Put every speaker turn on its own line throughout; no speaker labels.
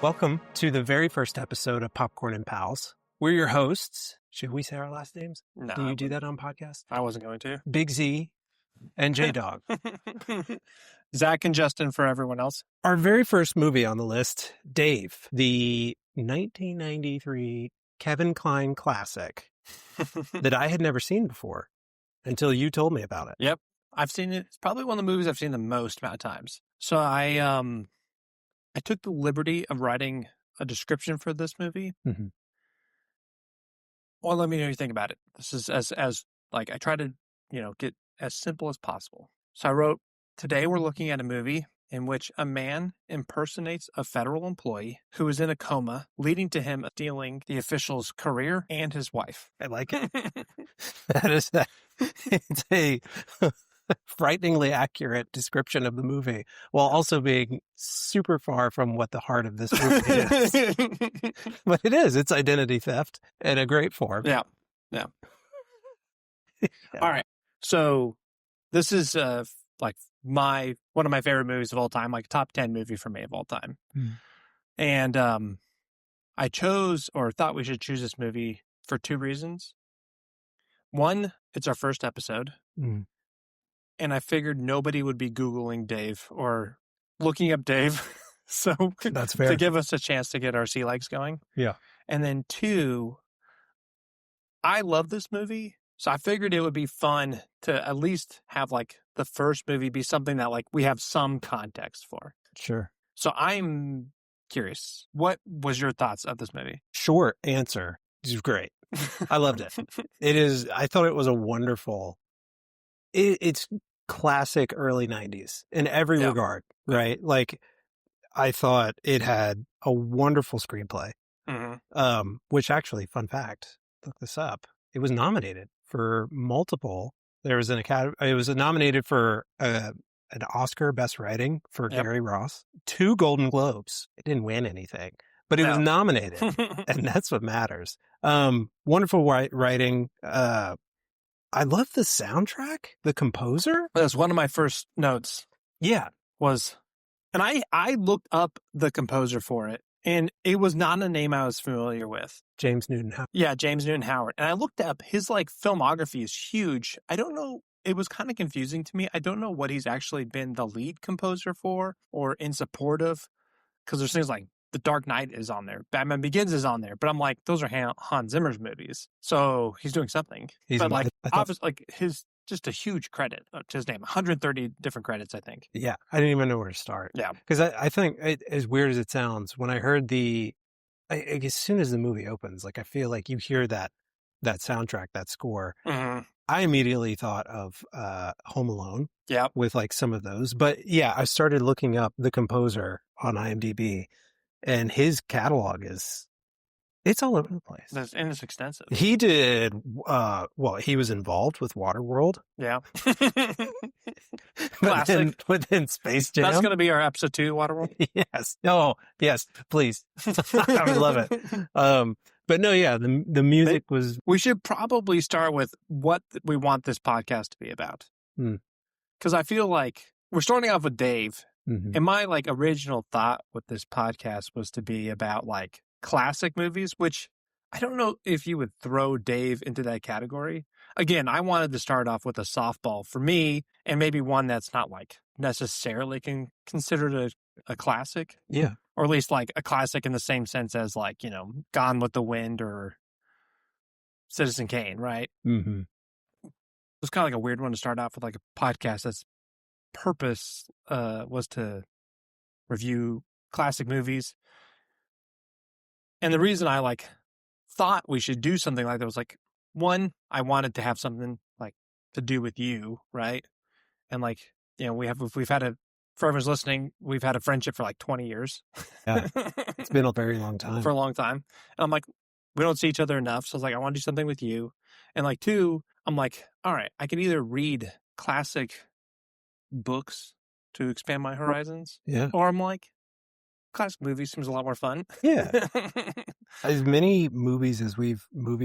Welcome to the very first episode of Popcorn and Pals. We're your hosts. Should we say our last names?
No,
Do you do that on podcasts?
I wasn't going to.
Big Z and J Dog.
Zach and Justin for everyone else.
Our very first movie on the list, Dave, the 1993 Kevin Kline classic that I had never seen before until you told me about it.
Yep. I've seen it. It's probably one of the movies I've seen the most amount of times. So I took the liberty of writing a description for this movie.
Mm-hmm.
Well, let me know what you think about it. This is as like I try to, get as simple as possible. So I wrote, today we're looking at a movie in which a man impersonates a federal employee who is in a coma, leading to him stealing the official's career and his wife.
I like it. It's a frighteningly accurate description of the movie, while also being super far from what the heart of this movie is. But it is. It's identity theft in a great form.
Yeah. All right. So this is like one of my favorite movies of all time, like top 10 movie for me of all time. And I chose or thought we should choose this movie for two reasons. One, it's our first episode. And I figured nobody would be Googling Dave or looking up Dave. So
that's fair.
To give us a chance to get our sea legs going.
Yeah.
And then two, I love this movie. So I figured it would be fun to at least have like the first movie be something that like we have some context for.
Sure.
So I'm curious, what was your thoughts of this movie?
Short answer. It's great. I loved it. I thought it was a wonderful, it's classic early 90s in every regard, right? Like I thought it had a wonderful screenplay, which actually, fun fact, look this up. It was nominated for multiple. There was it was nominated for an Oscar Best Writing for Gary Ross, 2 Golden Globes. It didn't win anything, but it was nominated, and that's what matters. Wonderful writing. I love the soundtrack. The composer.
That's one of my first notes.
Yeah,
and I looked up the composer for it, and it was not a name I was familiar with.
James Newton Howard.
Yeah, James Newton Howard. And I looked up his like filmography is huge. I don't know. It was kind of confusing to me. I don't know what he's actually been the lead composer for or in support of, because there's things like The Dark Knight is on there. Batman Begins is on there. But I'm like, those are Hans Zimmer's movies. So he's doing something. But like, obviously, like his just a huge credit to his name. 130 different credits, I think.
Yeah. I didn't even know where to start.
Yeah.
Because I think, as weird as it sounds, when I heard as soon as the movie opens, like I feel like you hear that soundtrack, that score. I immediately thought of Home Alone. Yeah. With like some of those. But yeah, I started looking up the composer on IMDb. And his catalog it's all over the place.
And it's extensive.
He did, he was involved with Waterworld. Yeah.
Classic.
Within Space Jam.
That's going to be our episode 2, Waterworld?
Yes. Oh, yes, please. I would love it. But no, yeah, the music was...
We should probably start with what we want this podcast to be about. Because I feel like we're starting off with Dave. And my like original thought with this podcast was to be about like classic movies, which I don't know if you would throw Dave into that category. Again, I wanted to start off with a softball for me and maybe one that's not like necessarily considered a classic.
Yeah.
Or at least like a classic in the same sense as like, Gone with the Wind or Citizen Kane, right? It was kind of like a weird one to start off with like a podcast that's purpose was to review classic movies. And the reason I like thought we should do something like that was like, one, I wanted to have something like to do with you, right? And like, we've had for everyone's listening, we've had a friendship for like 20 years.
Yeah. It's been a very long time.
For a long time. And I'm like, we don't see each other enough. So I was like, I want to do something with you. And like, two, I'm like, all right, I can either read classic books to expand my horizons. Yeah. Or I'm like, classic movies seems a lot more fun.
Yeah. As many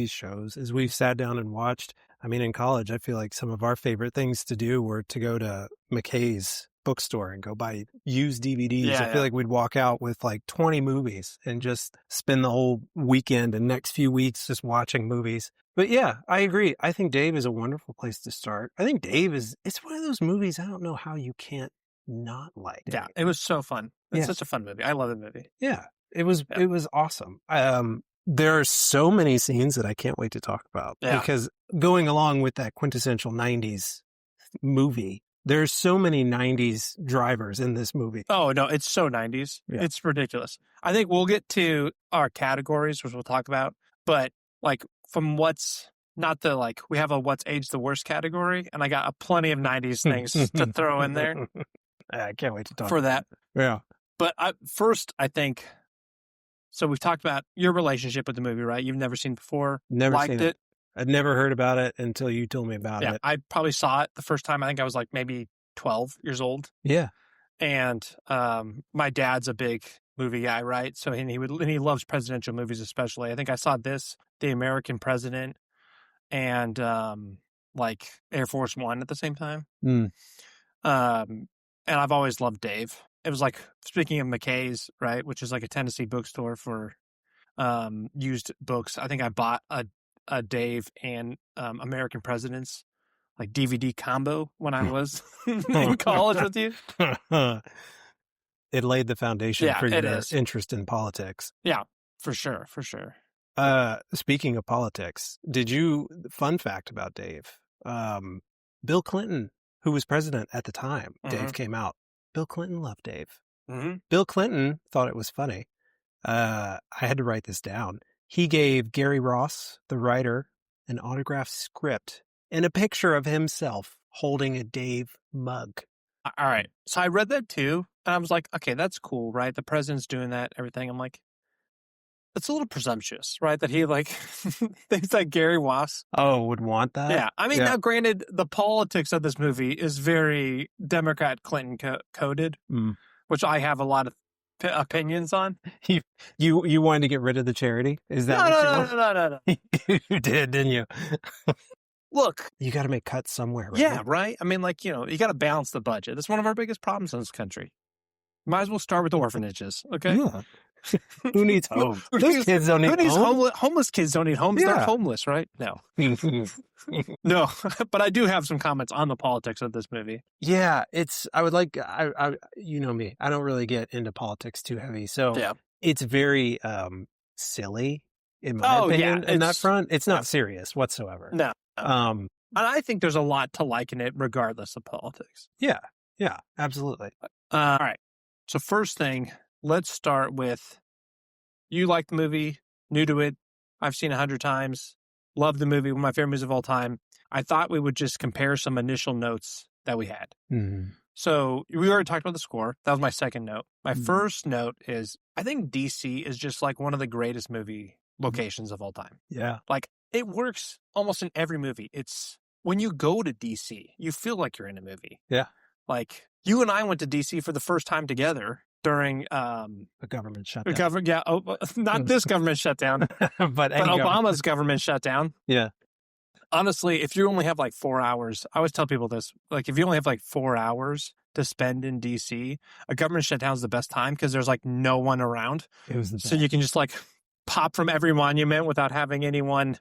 shows as we've sat down and watched. I mean, in college, I feel like some of our favorite things to do were to go to McKay's bookstore and go buy used DVDs. I feel like we'd walk out with like 20 movies and just spend the whole weekend and next few weeks just watching movies. But yeah, I agree. I think Dave is a wonderful place to start. I think Dave it's one of those movies I don't know how you can't not like.
Yeah, it was so fun. It's such a fun movie. I love the movie.
Yeah, it was awesome. There are so many scenes that I can't wait to talk about because going along with that quintessential 90s movie, there's so many 90s drivers in this movie.
Oh, no, it's so 90s. Yeah. It's ridiculous. I think we'll get to our categories, which we'll talk about, but like from what's not the like, we have a what's aged the worst category, and I got plenty of 90s things to throw in there.
I can't wait to talk
for that.
Yeah.
But first, I think, so we've talked about your relationship with the movie, right? You've never seen it before.
Never
liked
seen it. I'd never heard about it until you told me about it.
I probably saw it the first time. I think I was like maybe 12 years old.
Yeah.
And my dad's a big movie guy, right? So and he loves presidential movies especially. I think I saw this, The American President, and like Air Force One at the same time.
Mm.
And I've always loved Dave. It was like, speaking of McKay's, right, which is like a Tennessee bookstore for used books. I think I bought a Dave and American Presidents like DVD combo when I was in college with you.
It laid the foundation for your interest in politics.
Yeah, for sure, for sure.
Speaking of politics, fun fact about Dave, Bill Clinton, who was president at the time Dave came out, Bill Clinton loved Dave. Mm-hmm. Bill Clinton thought it was funny. I had to write this down. He gave Gary Ross, the writer, an autographed script and a picture of himself holding a Dave mug.
All right. So I read that too, and I was like, okay, that's cool, right? The president's doing that, everything. I'm like, it's a little presumptuous, right? That he like thinks that Gary Ross
would want that.
Yeah, I mean, now granted, the politics of this movie is very Democrat Clinton coded, which I have a lot of opinions on.
You wanted to get rid of the charity? Is that
no?
You did, didn't you?
Look,
you got to make cuts somewhere, right?
Yeah, right. I mean, like, you got to balance the budget. That's one of our biggest problems in this country. Might as well start with the orphanages, okay?
Yeah. Who needs homes? Those kids don't need homes.
Homeless kids don't need homes. Yeah. They're homeless, right? No. No, but I do have some comments on the politics of this movie.
Yeah, you know me. I don't really get into politics too heavy. So it's very silly, in my opinion, in that front. It's not serious whatsoever.
No. And I think there's a lot to like in it, regardless of politics.
Yeah, absolutely.
All right. So first thing, let's start with, you like the movie, new to it. I've seen 100 times. Love the movie, one of my favorite movies of all time. I thought we would just compare some initial notes that we had. Mm-hmm. So we already talked about the score. That was my second note. My first note is, I think DC is just like one of the greatest movie locations of all time.
Yeah.
Like, it works almost in every movie. It's when you go to DC, you feel like you're in a movie.
Yeah.
Like, you and I went to DC for the first time together during
a government shutdown.
Not this government shutdown, but Obama's government shutdown.
Yeah.
Honestly, if you only have like 4 hours, I always tell people this, like if you only have like 4 hours to spend in DC, a government shutdown is the best time because there's like no one around.
It was the best.
So you can just like pop from every monument without having anyone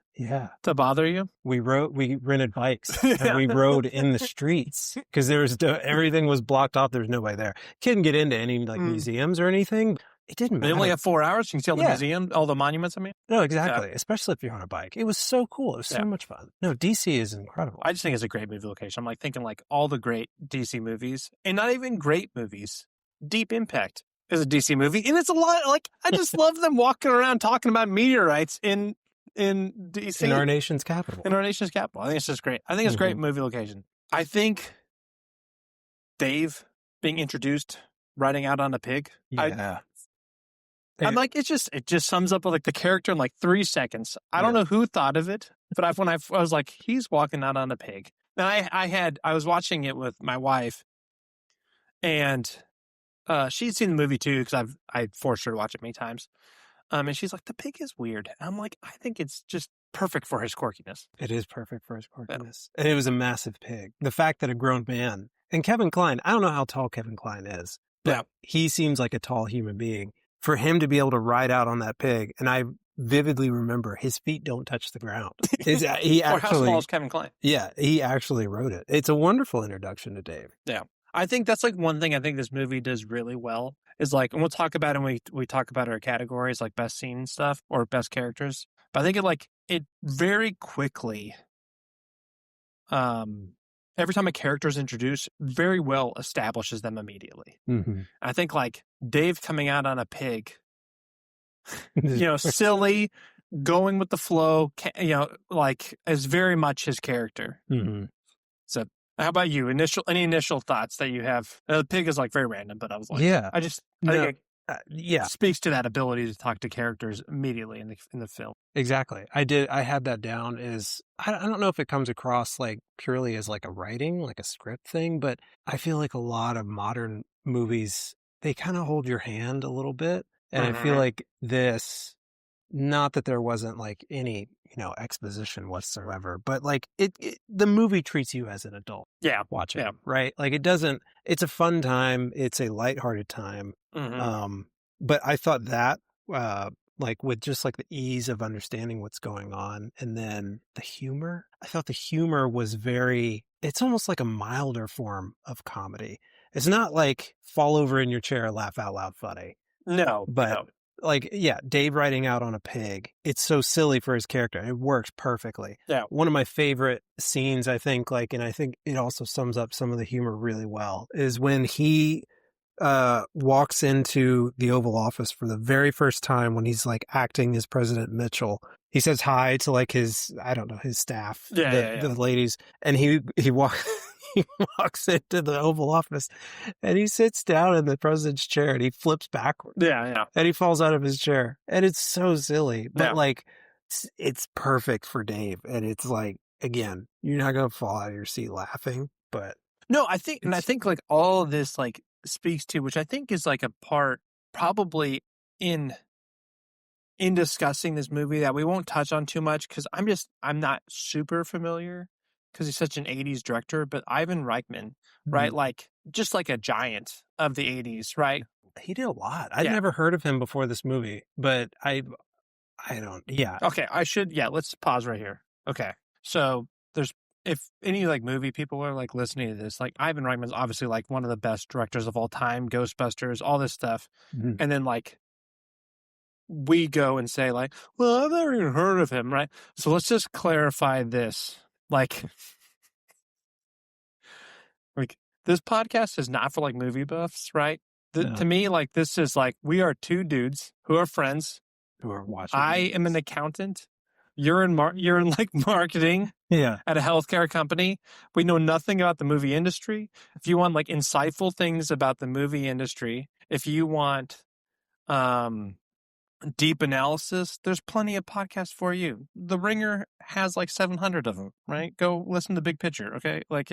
to bother you.
We rented bikes and we rode in the streets because everything was blocked off. There was nobody there. Couldn't get into any like museums or anything. It didn't matter.
They only have 4 hours. You can see all the museums, all the monuments, I mean.
No, exactly. Yeah. Especially if you're on a bike. It was so cool. It was so much fun. No, DC is incredible.
I just think it's a great movie location. I'm like thinking like all the great DC movies, and not even great movies. Deep Impact is a DC movie, and it's a lot, like, I just love them walking around talking about meteorites in DC.
In our nation's capital.
In our nation's capital. I think it's just great. I think it's a great movie location. I think Dave being introduced, riding out on a pig.
Yeah.
I'm like, it just sums up like the character in like 3 seconds. I don't know who thought of it, but when I was like, he's walking out on a pig. And I was watching it with my wife, and she'd seen the movie too because I forced her to watch it many times. And she's like, the pig is weird. And I'm like, I think it's just perfect for his quirkiness.
It is perfect for his quirkiness. And it was a massive pig. The fact that a grown man And Kevin Kline, I don't know how tall Kevin Kline is, but he seems like a tall human being. For him to be able to ride out on that pig, and I vividly remember his feet don't touch the ground. He
or how small is Kevin Kline?
Yeah, he actually wrote it. It's a wonderful introduction to Dave.
Yeah. I think that's like one thing I think this movie does really well is like, and we'll talk about it when we talk about our categories, like best scene and stuff or best characters. But I think it very quickly, every time a character is introduced, very well establishes them immediately.
Mm-hmm.
I think like Dave coming out on a pig, silly, going with the flow, like is very much his character.
Mm-hmm.
So how about you? Any initial thoughts that you have? The pig is like very random, but I was like, I think it speaks to that ability to talk to characters immediately in the film.
Exactly. I had that down as, I don't know if it comes across like purely as like a writing, like a script thing, but I feel like a lot of modern movies, they kind of hold your hand a little bit. And I feel like this, not that there wasn't like any, exposition whatsoever, but like the movie treats you as an adult.
Yeah.
Watching it, right? Like it's a fun time. It's a lighthearted time.
Mm-hmm.
But I thought that, like with just like the ease of understanding what's going on. And then the humor, I thought the humor was it's almost like a milder form of comedy. It's not like fall over in your chair, laugh out loud funny.
No,
but like, Dave riding out on a pig. It's so silly for his character. It works perfectly.
Yeah.
One of my favorite scenes, I think, and I think it also sums up some of the humor really well, is when he walks into the Oval Office for the very first time when he's like acting as President Mitchell. He says hi to like his staff, the ladies, and he walks. He walks into the Oval Office and he sits down in the president's chair and he flips backwards.
Yeah.
And he falls out of his chair. And it's so silly, but like it's perfect for Dave. And it's like, again, you're not going to fall out of your seat laughing, but
no, I think like all of this like speaks to, which I think is like a part probably in discussing this movie that we won't touch on too much because I'm not super familiar because he's such an 80s director, but Ivan Reitman, right? Like just like a giant of the 80s, right?
He did a lot. I'd never heard of him before this movie, but I don't. Yeah.
Okay. Let's pause right here. Okay. So if any like movie people are like listening to this, like Ivan Reitman's obviously like one of the best directors of all time, Ghostbusters, all this stuff. Mm-hmm. And then like we go and say like, well, I've never even heard of him, right? So let's just clarify this. Like this podcast is not for like movie buffs, right? No. To me, like this is like we are two dudes who are friends
who are watching.
I am an accountant. You're in like marketing.
Yeah.
At a healthcare company. We know nothing about the movie industry. If you want like insightful things about the movie industry, if you want deep analysis, there's plenty of podcasts for you. The Ringer has like 700 of them, right? Go listen to Big Picture, okay? Like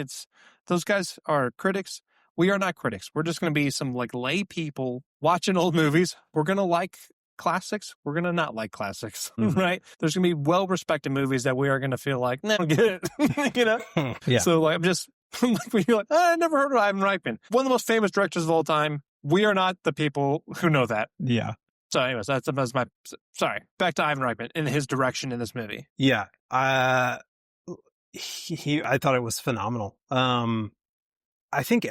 those guys are critics. We are not critics. We're just going to be some like lay people watching old movies. We're going to like classics. We're going to not like classics, right? There's going to be well-respected movies that we are going to feel like, no, get it,
Yeah.
So like, I'm just like, I never heard of Ivan Reitman. One of the most famous directors of all time. We are not the people who know that.
Yeah.
So anyways, that's my, sorry, back to Ivan Reitman in his direction in this movie.
Yeah. I thought it was phenomenal. I think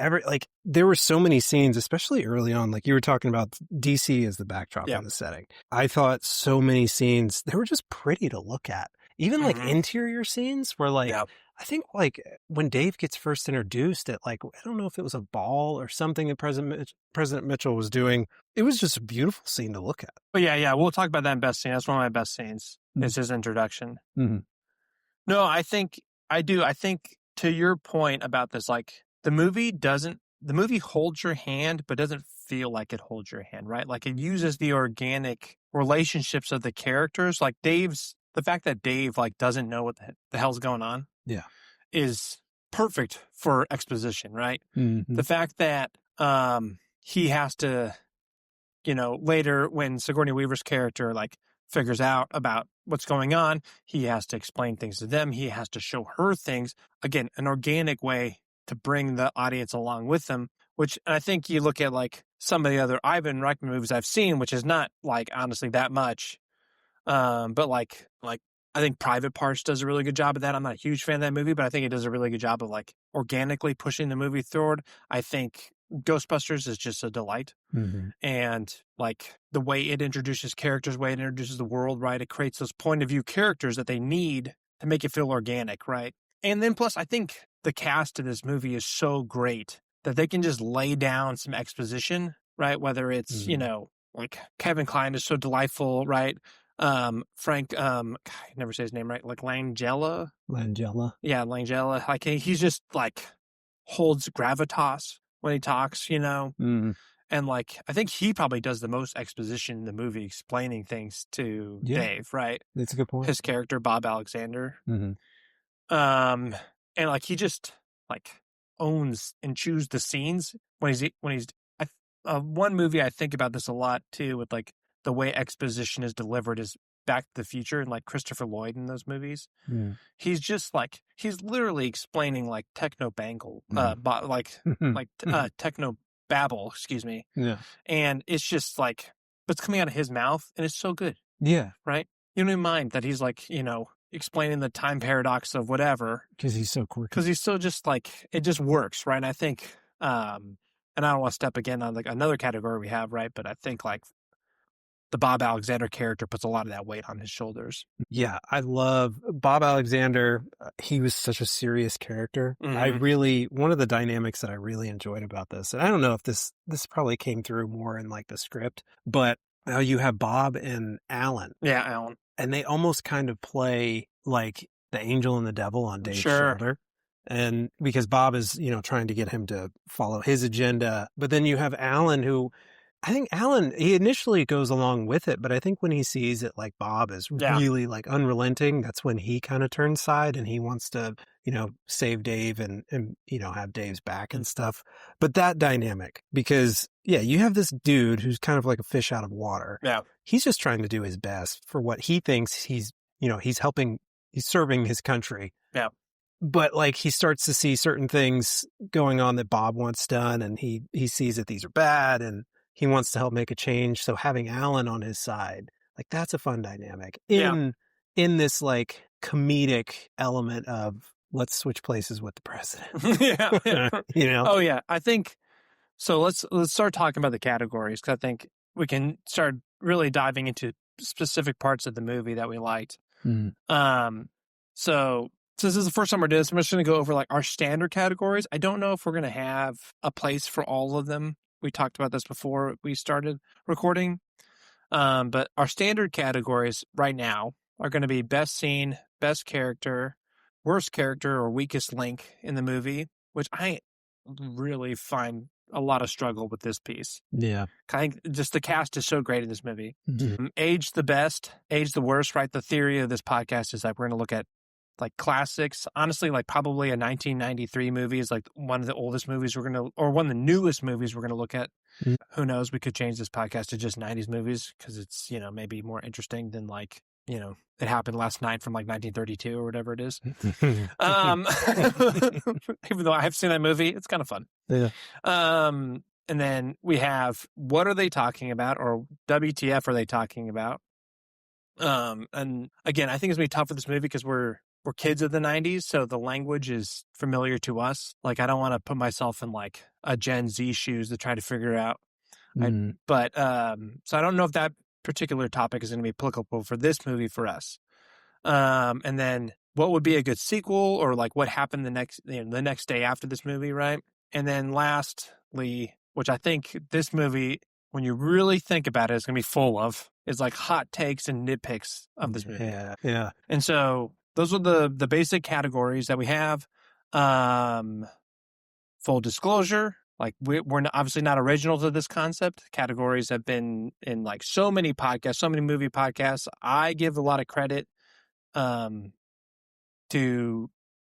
there were so many scenes, especially early on, like you were talking about DC as the backdrop in the setting. I thought so many scenes, they were just pretty to look at. Even like interior scenes where like, I think like when Dave gets first introduced at like, I don't know if it was a ball or something that President Mitchell was doing. It was just a beautiful scene to look at.
But yeah. We'll talk about that in best scene. That's one of my best scenes. Is his introduction. Mm-hmm. No, I think to your point about this, like the movie holds your hand, but doesn't feel like it holds your hand, right? Like it uses the organic relationships of the characters. Like the fact that Dave like doesn't know what the hell's going on.
Yeah.
Is perfect for exposition, right?
Mm-hmm.
The fact that he has to, later when Sigourney Weaver's character like figures out about what's going on, he has to explain things to them. He has to show her things. Again, an organic way to bring the audience along with them, which I think you look at like some of the other Ivan Reitman movies I've seen, which is not like honestly that much. But like I think Private Parts does a really good job of that. I'm not a huge fan of that movie, but I think it does a really good job of like organically pushing the movie forward. I think Ghostbusters is just a delight. Mm-hmm. And like the way it introduces characters, the way it introduces the world, right? It creates those point of view characters that they need to make it feel organic, right? And then plus I think the cast of this movie is so great that they can just lay down some exposition, right? Whether it's, like Kevin Kline is so delightful, right? Frank, I never say his name right, like Langella. Yeah, Langella. Like he's just like holds gravitas when he talks, and like I think he probably does the most exposition in the movie, explaining things to Dave, right?
That's a good point.
His character Bob Alexander, and like he just like owns and chews the scenes when he's. One movie I think about this a lot too, with like the way exposition is delivered is Back to the Future, and like Christopher Lloyd in those movies. He's just like he's literally explaining like techno bangle, techno babble, excuse me. Yeah, and it's just like it's coming out of his mouth, and it's so good.
Yeah,
right. You don't even mind that he's like explaining the time paradox of whatever
because he's so quirky.
Because he's so just like it just works, right? And I think, and I don't want to step again on like another category we have, right? But I think like the Bob Alexander character puts a lot of that weight on his shoulders.
Yeah, I love Bob Alexander. He was such a serious character. Mm-hmm. One of the dynamics that I really enjoyed about this, and I don't know if this probably came through more in like the script, but you have Bob and Alan.
Yeah, Alan.
And they almost kind of play like the angel and the devil on Dave's shoulder. And because Bob is, trying to get him to follow his agenda. But then you have Alan, who I think he initially goes along with it. But I think when he sees it like Bob is really like unrelenting, that's when he kind of turns side and he wants to, save Dave and have Dave's back and stuff. But that dynamic, because, you have this dude who's kind of like a fish out of water.
Yeah.
He's just trying to do his best for what he thinks he's serving his country.
Yeah.
But like he starts to see certain things going on that Bob wants done, and he sees that these are bad, and he wants to help make a change. So having Alan on his side, like that's a fun dynamic in this like comedic element of let's switch places with the president.
Yeah. Oh yeah, I think so. Let's start talking about the categories, because I think we can start really diving into specific parts of the movie that we liked. So since this is the first time we're doing this, I'm just going to go over like our standard categories. I don't know if we're going to have a place for all of them. We talked about this before we started recording. But our standard categories right now are going to be best scene, best character, worst character, or weakest link in the movie, which I really find a lot of struggle with this piece.
Yeah.
I think just the cast is so great in this movie. Mm-hmm. Age the best, age the worst, right? The theory of this podcast is that we're going to look at like classics. Honestly, like probably a 1993 movie is like one of the oldest movies or one of the newest movies we're going to look at. Mm-hmm. Who knows? We could change this podcast to just 90s movies because it's, maybe more interesting than like, it happened last night from like 1932 or whatever it is. Even though I have seen that movie, it's kind of fun.
Yeah.
And then we have what are they talking about, or WTF are they talking about? And again, I think it's gonna be tough for this movie because we're kids of the 90s, so the language is familiar to us. Like I don't want to put myself in like a Gen Z shoes to try to figure it out. So I don't know if that particular topic is going to be applicable for this movie for us. And then what would be a good sequel, or like what happened the next day after this movie, right? And then lastly, which I think this movie, when you really think about it, is going to be full of, is like hot takes and nitpicks of this movie.
Yeah.
And so those are the basic categories that we have. Full disclosure, like we're obviously not original to this concept. Categories have been in like so many podcasts, so many movie podcasts. I give a lot of credit to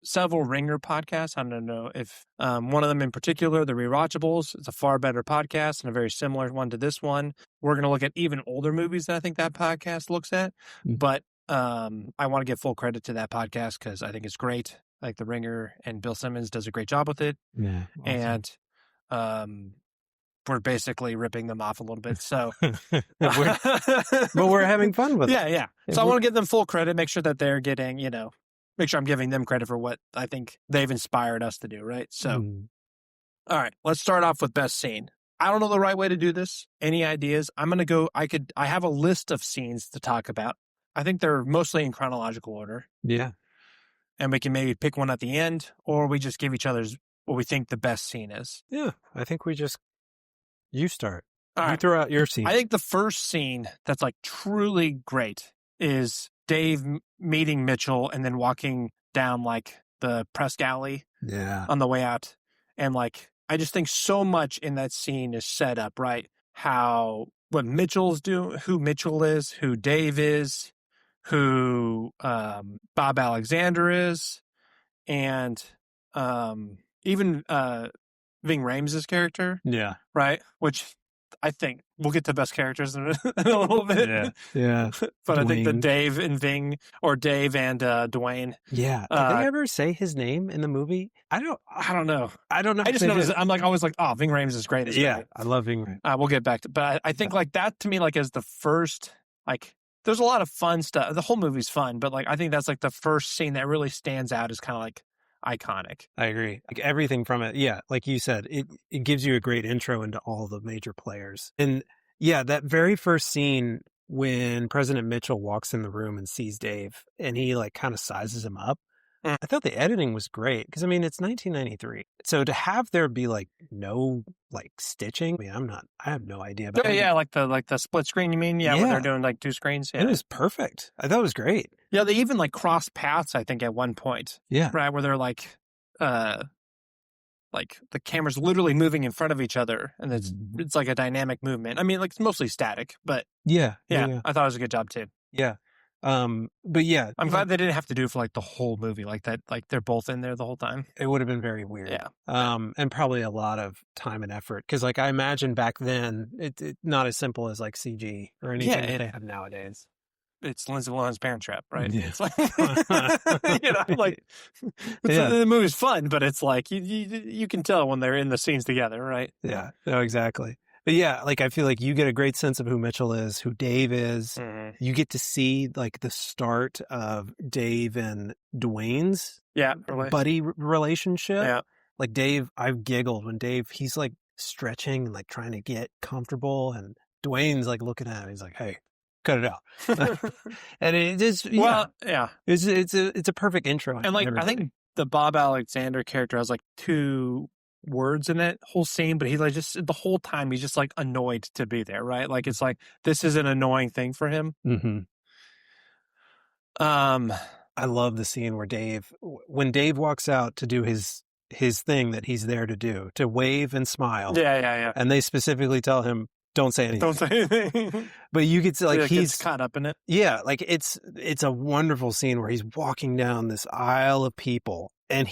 several Ringer podcasts. I don't know if one of them in particular, The Rewatchables, is a far better podcast and a very similar one to this one. We're going to look at even older movies that I think that podcast looks at. Mm-hmm. But I want to give full credit to that podcast because I think it's great. like The Ringer, and Bill Simmons does a great job with it.
Yeah. Awesome.
And we're basically ripping them off a little bit. So,
but we're having fun with it.
Yeah. So I want to give them full credit, make sure that they're getting, make sure I'm giving them credit for what I think they've inspired us to do, right? So, all right, let's start off with best scene. I don't know the right way to do this. Any ideas? I'm going to go, I have a list of scenes to talk about. I think they're mostly in chronological order.
Yeah.
And we can maybe pick one at the end, or we just give each other's what we think the best scene is.
Yeah. I think you start.
All right.
You throw out your scene.
I think the first scene that's like truly great is Dave meeting Mitchell and then walking down like the press galley on the way out. And like, I just think so much in that scene is set up, right? What Mitchell's doing, who Mitchell is, who Dave is, who Bob Alexander is, and even Ving Rhames' character.
Yeah.
Right? Which I think we'll get to best characters in a little bit.
Yeah.
But Dwayne. I think the Dave and Ving, or Dave and Dwayne.
Yeah. Did they ever say his name in the movie? I don't know. I just noticed.
I'm like always like, oh, Ving Rhames is great.
Yeah. I love Ving Rhames.
We'll get back to, but I think like that to me, like as the first, like there's a lot of fun stuff. The whole movie's fun, but like I think that's like the first scene that really stands out as kind of like iconic.
I agree. Like everything from it. Yeah. Like you said, it gives you a great intro into all the major players. And yeah, that very first scene when President Mitchell walks in the room and sees Dave and he like kind of sizes him up. I thought the editing was great because I mean, it's 1993. So to have there be like no like stitching, I mean, I have no idea about it.
Yeah, like the split screen, you mean? Yeah, when they're doing like two screens. Yeah.
It was perfect. I thought it was great.
Yeah, they even like cross paths, I think, at one point.
Yeah.
Right, where they're like the camera's literally moving in front of each other and it's like a dynamic movement. I mean, like it's mostly static, but yeah. I thought it was a good job too.
Yeah. But yeah,
I'm glad they didn't have to do it for like the whole movie, like that, like they're both in there the whole time.
It would have been very weird.
Yeah.
And probably a lot of time and effort. Cause like I imagine back then it not as simple as like CG or anything that they have nowadays.
It's Lindsay Lohan's Parent Trap, right?
Yeah.
It's like, like the movie's fun, but it's like you can tell when they're in the scenes together, right?
Yeah, no, exactly. But yeah, like I feel like you get a great sense of who Mitchell is, who Dave is. Mm-hmm. You get to see like the start of Dave and Dwayne's buddy relationship. Yeah. Like Dave, I've giggled when he's like stretching and like trying to get comfortable, and Dwayne's like looking at him. He's like, "Hey, cut it out." And it is it's a perfect intro.
And like I think the Bob Alexander character has like two words in that whole scene, but he's like just the whole time he's just like annoyed to be there, right? Like it's like this is an annoying thing for him.
Mm-hmm. I love the scene where when Dave walks out to do his thing that he's there to do, to wave and smile.
Yeah.
And they specifically tell him, don't say anything.
Don't say anything.
But you could see like he's
caught up in it.
Yeah, like it's a wonderful scene where he's walking down this aisle of people and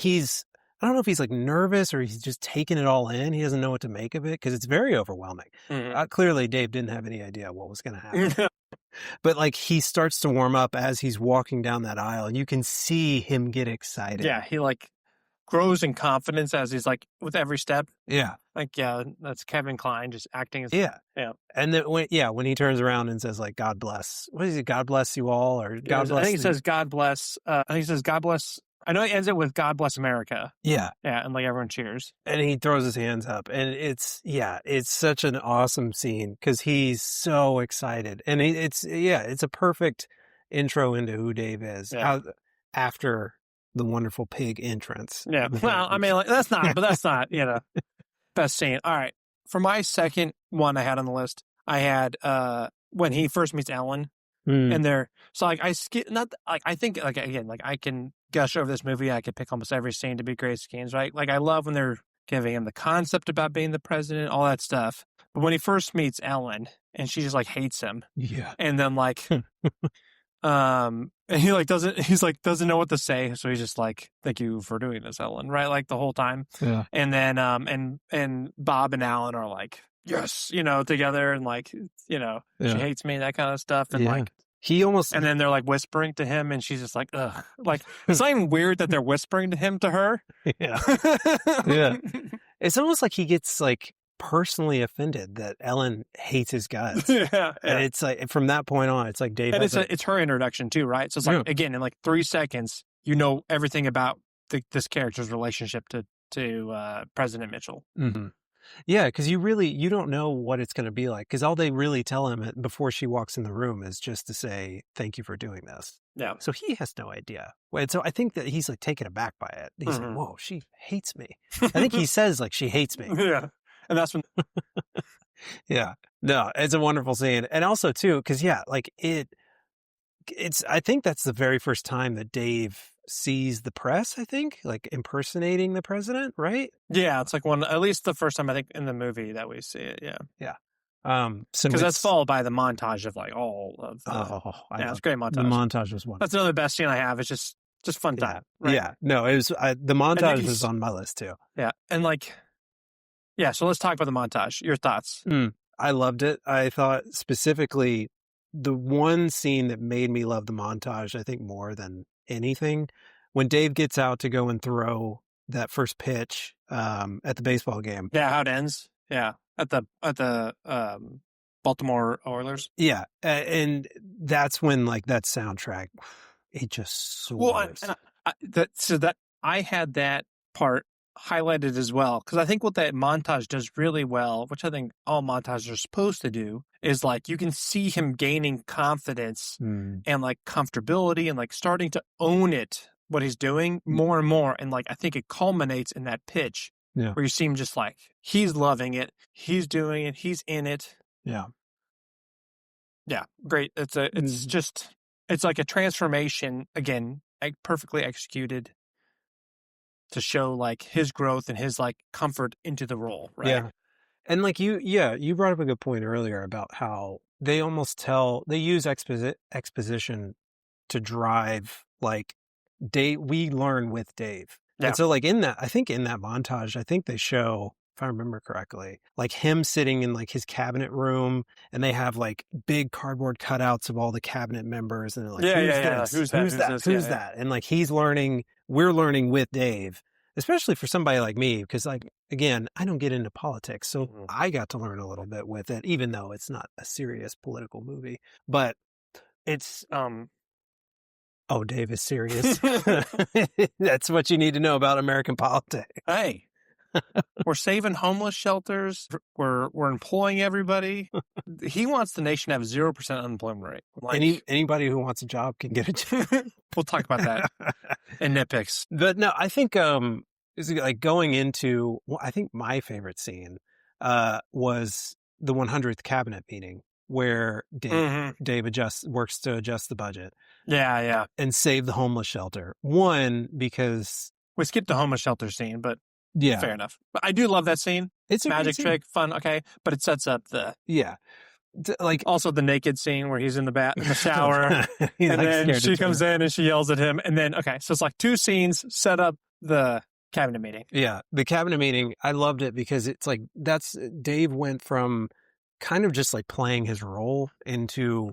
I don't know if he's like nervous or he's just taking it all in. He doesn't know what to make of it because it's very overwhelming. Mm-hmm. Clearly, Dave didn't have any idea what was going to happen. But like he starts to warm up as he's walking down that aisle and you can see him get excited.
Yeah, he like grows in confidence as he's like with every step.
Yeah.
Like, that's Kevin Kline just acting as...
Yeah. And then when he turns around and says like, God bless, what is it? God bless you all, or God bless.
I think he says God bless. I think he says God bless. I know he ends it with God bless America.
Yeah.
Yeah. And like everyone cheers.
And he throws his hands up and it's such an awesome scene because he's so excited. And it's a perfect intro into who Dave is after the wonderful pig entrance.
Yeah. Well, I mean, like, that's not, best scene. All right. For my second one I had on the list, I had, when he first meets Ellen and so like I think like, again, like I can gush over this movie. I could pick almost every scene to be great scenes, right? Like I love when they're giving him the concept about being the president, all that stuff. But when he first meets Ellen and she just like hates him.
Yeah.
And then like, and he like doesn't know what to say, so he's just like, "Thank you for doing this, Ellen." Right, like the whole time.
Yeah.
And then and Bob and Alan are like, "Yes," together, and like, she hates me, that kind of stuff, and like
He almost,
and then they're like whispering to him, and she's just like, ugh. Like, it's not even weird that they're whispering to him to her.
yeah, yeah. It's almost like he gets like personally offended that Ellen hates his guts.
Yeah,
and it's like from that point on, it's like Dave.
And it's her introduction too, right? So it's like again in like 3 seconds, you know everything about this character's relationship to President Mitchell.
Mm-hmm. Yeah, because you don't know what it's going to be like, because all they really tell him before she walks in the room is just to say, thank you for doing this.
Yeah.
So he has no idea. And so I think that he's like taken aback by it. He's like, whoa, she hates me. I think he says like, she hates me.
Yeah. And that's when.
Yeah. No, it's a wonderful scene. And also too, because like I think that's the very first time that Dave sees the press, I think, like impersonating the president, right?
Yeah, it's like at least the first time I think in the movie that we see it. Yeah.
Yeah.
So because that's followed by the montage of like all of it's a great montage.
The montage was wonderful.
That's another best scene I have. It's just fun time.
Right? Yeah. No, it was the montage was on my list too.
Yeah. And like, yeah. So let's talk about the montage. Your thoughts?
I loved it. I thought specifically the one scene that made me love the montage, I think more than anything, when Dave gets out to go and throw that first pitch at the baseball game.
Yeah, how it ends. Yeah, at the Baltimore Oilers.
Yeah, and that's when like that soundtrack, it just soars.
Well, I had that part highlighted as well, because I think what that montage does really well, which I think all montages are supposed to do, is like you can see him gaining confidence and like comfortability and like starting to own what he's doing more and more, and like I think it culminates in that pitch where you see him just like he's loving it, he's doing it, he's in it. Yeah, great. It's like a transformation again, perfectly executed, to show like his growth and his like comfort into the role, right?
Yeah. And like you brought up a good point earlier about how they use exposition to drive like we learn with Dave. Yeah. And so like I think in that montage, I think they show, if I remember correctly, like him sitting in like his cabinet room, and they have like big cardboard cutouts of all the cabinet members, and they're like, who's that? And like we're learning with Dave, especially for somebody like me, because like, again, I don't get into politics, so I got to learn a little bit with it, even though it's not a serious political movie, but it's, oh, Dave is serious. That's what you need to know about American politics.
Hey, we're saving homeless shelters. We're employing everybody. He wants the nation to have 0% unemployment rate. Like,
anybody who wants a job can get a job.
We'll talk about that in nitpicks.
But no, I think is like going into. Well, I think my favorite scene was the 100th cabinet meeting, where Dave works to adjust the budget.
Yeah.
And save the homeless shelter. One, because
we skipped the homeless shelter scene, but
yeah,
fair enough. But I do love that scene.
It's a
magic trick, fun, okay, but it sets up like also the naked scene where he's in the shower, and then she comes in and she yells at him, and then so it's like 2 scenes set up the cabinet meeting.
Yeah, the cabinet meeting. I loved it because it's like Dave went from kind of just like playing his role into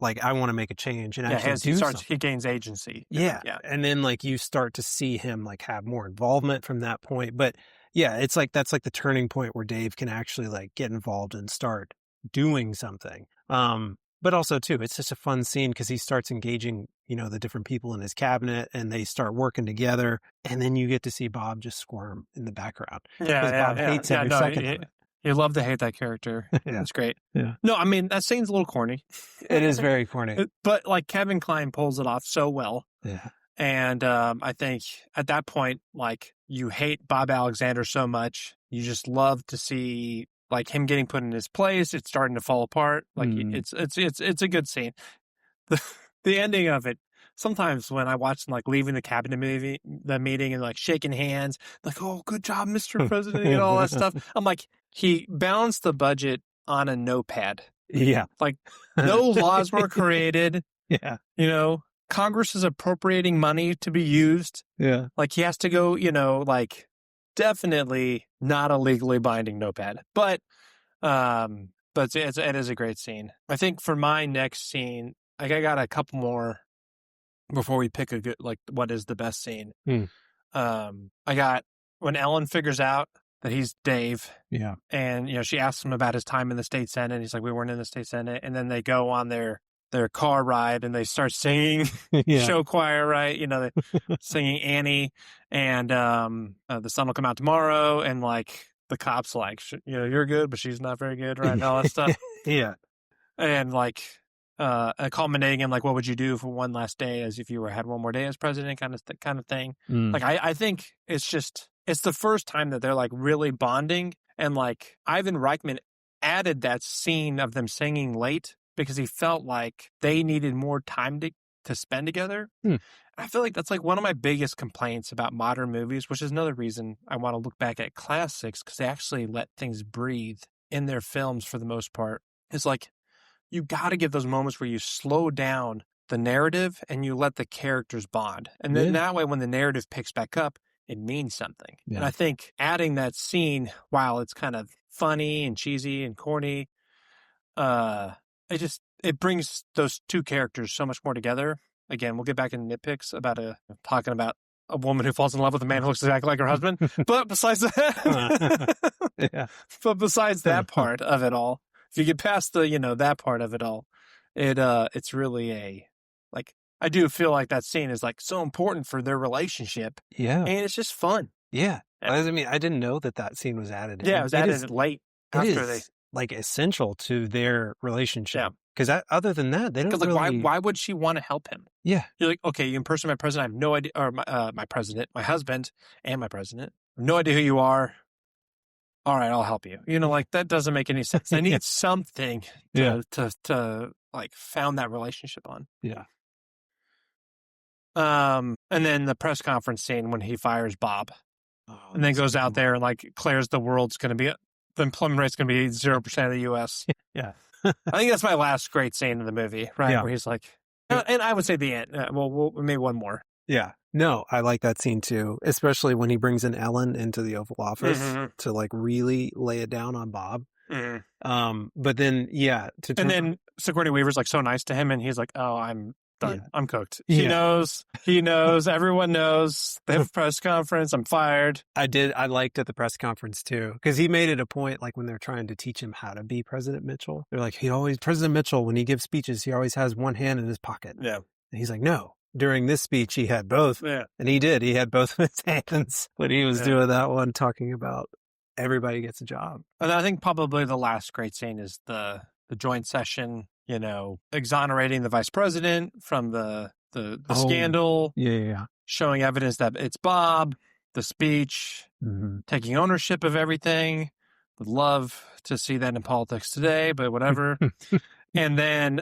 like, I want to make a change and actually
he gains agency.
Yeah. And then like you start to see him like have more involvement from that point. But yeah, it's like, that's like the turning point where Dave can actually like get involved and start doing something. But also too, it's just a fun scene because he starts engaging, the different people in his cabinet, and they start working together. And then you get to see Bob just squirm in the background. Bob hates every second of it.
You love to hate that character. Yeah. It's great.
Yeah.
No, I mean, that scene's a little corny.
It is very corny.
But like Kevin Kline pulls it off so well.
Yeah.
And I think at that point, like, you hate Bob Alexander so much. You just love to see like him getting put in his place. It's starting to fall apart. Like it's a good scene. The ending of it. Sometimes when I watch them like leaving the meeting and like shaking hands, like, oh, good job, Mr. President, and all that stuff. I'm like, he balanced the budget on a notepad.
Yeah.
Like no laws were created.
Yeah.
Congress is appropriating money to be used.
Yeah.
Like he has to go, like definitely not a legally binding notepad, but it is a great scene. I think for my next scene, I got a couple more before we pick a good, like, what is the best scene. I got when Ellen figures out that he's Dave.
Yeah.
And, she asks him about his time in the state senate. He's like, we weren't in the state senate. And then they go on their car ride and they start singing show choir, right? They singing Annie and the sun will come out tomorrow. And like the cops like, you're good, but she's not very good, right? And all that stuff.
Yeah.
And like culminating in like, what would you do for one last day as if you had one more day as president kind of thing. Like, I think it's the first time that they're like really bonding. And like Ivan Reitman added that scene of them singing late because he felt like they needed more time to spend together. I feel like that's like one of my biggest complaints about modern movies, which is another reason I want to look back at classics, because they actually let things breathe in their films for the most part. It's like, you got to give those moments where you slow down the narrative and you let the characters bond. And then that way, when the narrative picks back up, it means something. Yeah. And I think adding that scene, while it's kind of funny and cheesy and corny, it brings those two characters so much more together. Again, we'll get back into nitpicks about talking about a woman who falls in love with a man who looks exactly like her husband. But besides that, but besides that part of it all, if you get past the, that part of it all, it's really I do feel like that scene is like so important for their relationship. Yeah. And it's just fun.
Yeah. I mean, I didn't know that scene was added.
Yeah, it was added late after they.
Like essential to their relationship. Yeah. Because other than that, they don't really...
Like, why would she want to help him?
Yeah.
You're like, okay, you impersonate my president. I have no idea, or my president, my husband, and my president. I have no idea who you are. All right, I'll help you. Like, that doesn't make any sense. I need something to like found that relationship on.
Yeah.
And then the press conference scene when he fires Bob, and then goes out there and like declares the employment rate's going to be 0% of the U.S.
Yeah.
I think that's my last great scene in the movie, right? Yeah. Where he's like, and I would say the end. Well, maybe one more.
Yeah. No, I like that scene too, especially when he brings in Ellen into the Oval Office to like really lay it down on Bob. But then,
and then Sigourney Weaver's like so nice to him, and he's like, "Oh, I'm done. I'm cooked." He knows. Everyone knows. They have a press conference. I'm fired.
I liked at the press conference too, because he made it a point, like when they're trying to teach him how to be President Mitchell. They're like, President Mitchell, when he gives speeches, he always has one hand in his pocket. Yeah. And he's like, no. During this speech, he had both. Yeah. And he did. He had both of his hands when he was doing that one, talking about everybody gets a job.
And I think probably the last great scene is the joint session, exonerating the vice president from the scandal.
Yeah.
Showing evidence that it's Bob, the speech, taking ownership of everything. Would love to see that in politics today, but whatever. And then,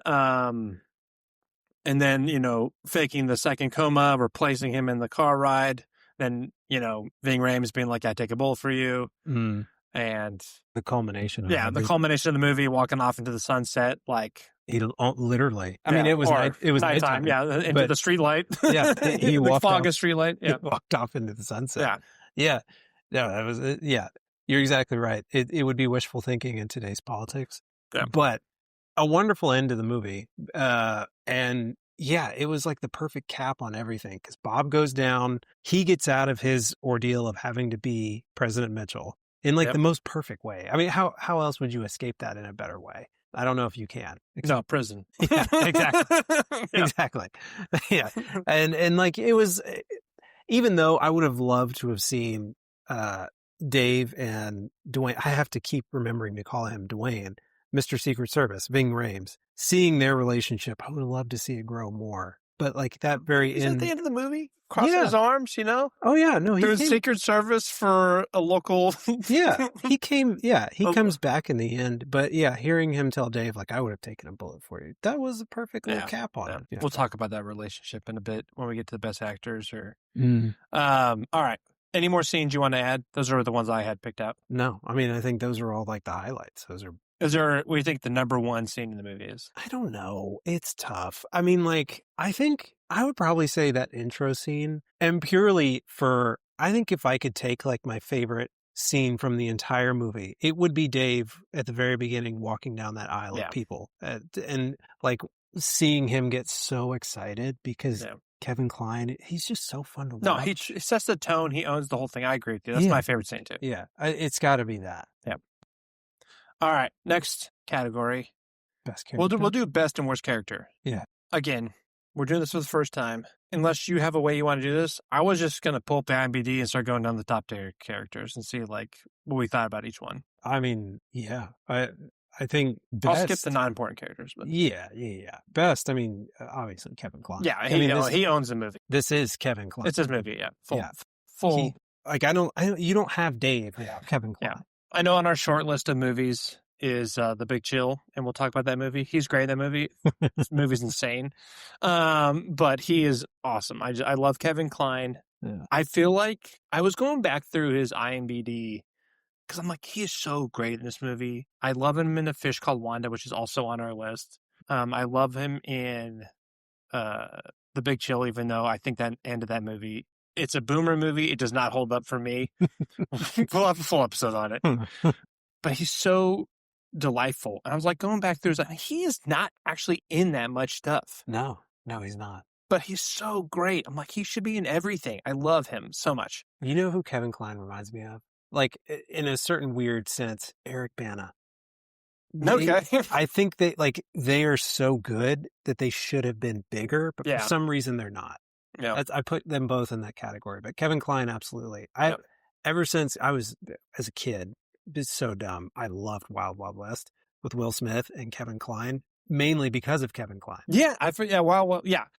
faking the second coma, replacing him in the car ride. Then, Ving Rhames being like, I take a bullet for you. And
the culmination of
the culmination of the movie, walking off into the sunset, like
literally. I mean, it was nighttime.
Yeah, into the street light.
Yeah, he walked
fog of street light. Yeah,
he walked off into the sunset. Yeah. No, that was You're exactly right. It would be wishful thinking in today's politics. Yeah. But a wonderful end to the movie. And it was like the perfect cap on everything, because Bob goes down. He gets out of his ordeal of having to be President Mitchell in like the most perfect way. I mean, how else would you escape that in a better way? I don't know if you can.
No, prison.
Yeah, exactly. Exactly. Yeah. And like it was, even though I would have loved to have seen Dave and Dwayne, I have to keep remembering to call him Dwayne, Mr. Secret Service, Ving Rhames, seeing their relationship, I would have loved to see it grow more. But like that very end.
At the end of the movie? Crossing his arms,
Oh, yeah. No,
he doing Secret Service for a local.
He came. Yeah, he comes back in the end. But hearing him tell Dave, like, I would have taken a bullet for you. That was a perfect little cap on it. Yeah.
We'll talk about that relationship in a bit when we get to the best actors. All right. Any more scenes you want to add? Those are the ones I had picked out.
No, I mean, I think those are all like the highlights.
Is there, what do you think the number one scene in the movie is?
I don't know. It's tough. I mean, like, I think I would probably say that intro scene, and purely I think if I could take like my favorite scene from the entire movie, it would be Dave at the very beginning walking down that aisle of people. And like seeing him get so excited because Kevin Kline, he's just so fun to watch.
No, he sets the tone. He owns the whole thing. I agree with you. That's my favorite scene too.
Yeah, it's got to be that.
Yep. All right, next category.
Best character.
We'll do best and worst character.
Yeah.
Again, we're doing this for the first time. Unless you have a way you want to do this, I was just going to pull up the IMDb and start going down the top tier characters and see like what we thought about each one.
I mean, yeah, I think
best. I'll skip the non-important characters. But
yeah. Best, I mean, obviously Kevin Kline.
Yeah, he owns the movie.
This is Kevin Kline.
It's his movie, yeah. Full.
You don't have Dave without Kevin Kline.
Yeah. I know on our short list of movies is The Big Chill, and we'll talk about that movie. He's great in that movie. This movie's insane. But he is awesome. I love Kevin Kline.
Yeah.
I feel like I was going back through his IMDb because I'm like, he is so great in this movie. I love him in A Fish Called Wanda, which is also on our list. I love him in The Big Chill, even though I think that end of that movie, it's a boomer movie. It does not hold up for me. We'll have a full episode on it. But he's so delightful. And I was like going back through, he is not actually in that much stuff.
No, he's not.
But he's so great. I'm like, he should be in everything. I love him so much.
You know who Kevin Kline reminds me of? Like, in a certain weird sense, Eric Bana.
Okay.
I think they are so good that they should have been bigger, but for some reason they're not.
Yeah.
I put them both in that category, but Kevin Kline, absolutely. Ever since I was, as a kid, it's so dumb. I loved Wild Wild West with Will Smith and Kevin Kline, mainly because of Kevin Kline.
Yeah, because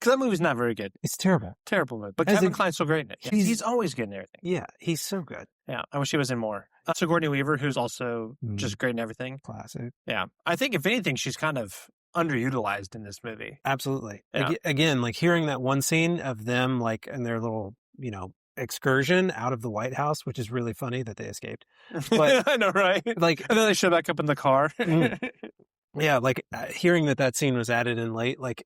that movie's not very good.
It's terrible.
Terrible movie. But Kevin Kline's so great in it. He's always good in everything.
Yeah, he's so good.
Yeah, I wish he was in more. Sigourney Weaver, who's also just great in everything.
Classic.
Yeah, I think if anything, she's kind of underutilized in this movie.
Absolutely.
Yeah.
Again, like hearing that one scene of them like in their little, excursion out of the White House, which is really funny that they escaped. But
I know, right?
Like,
and then they show back up in the car.
Yeah, like hearing that scene was added in late, like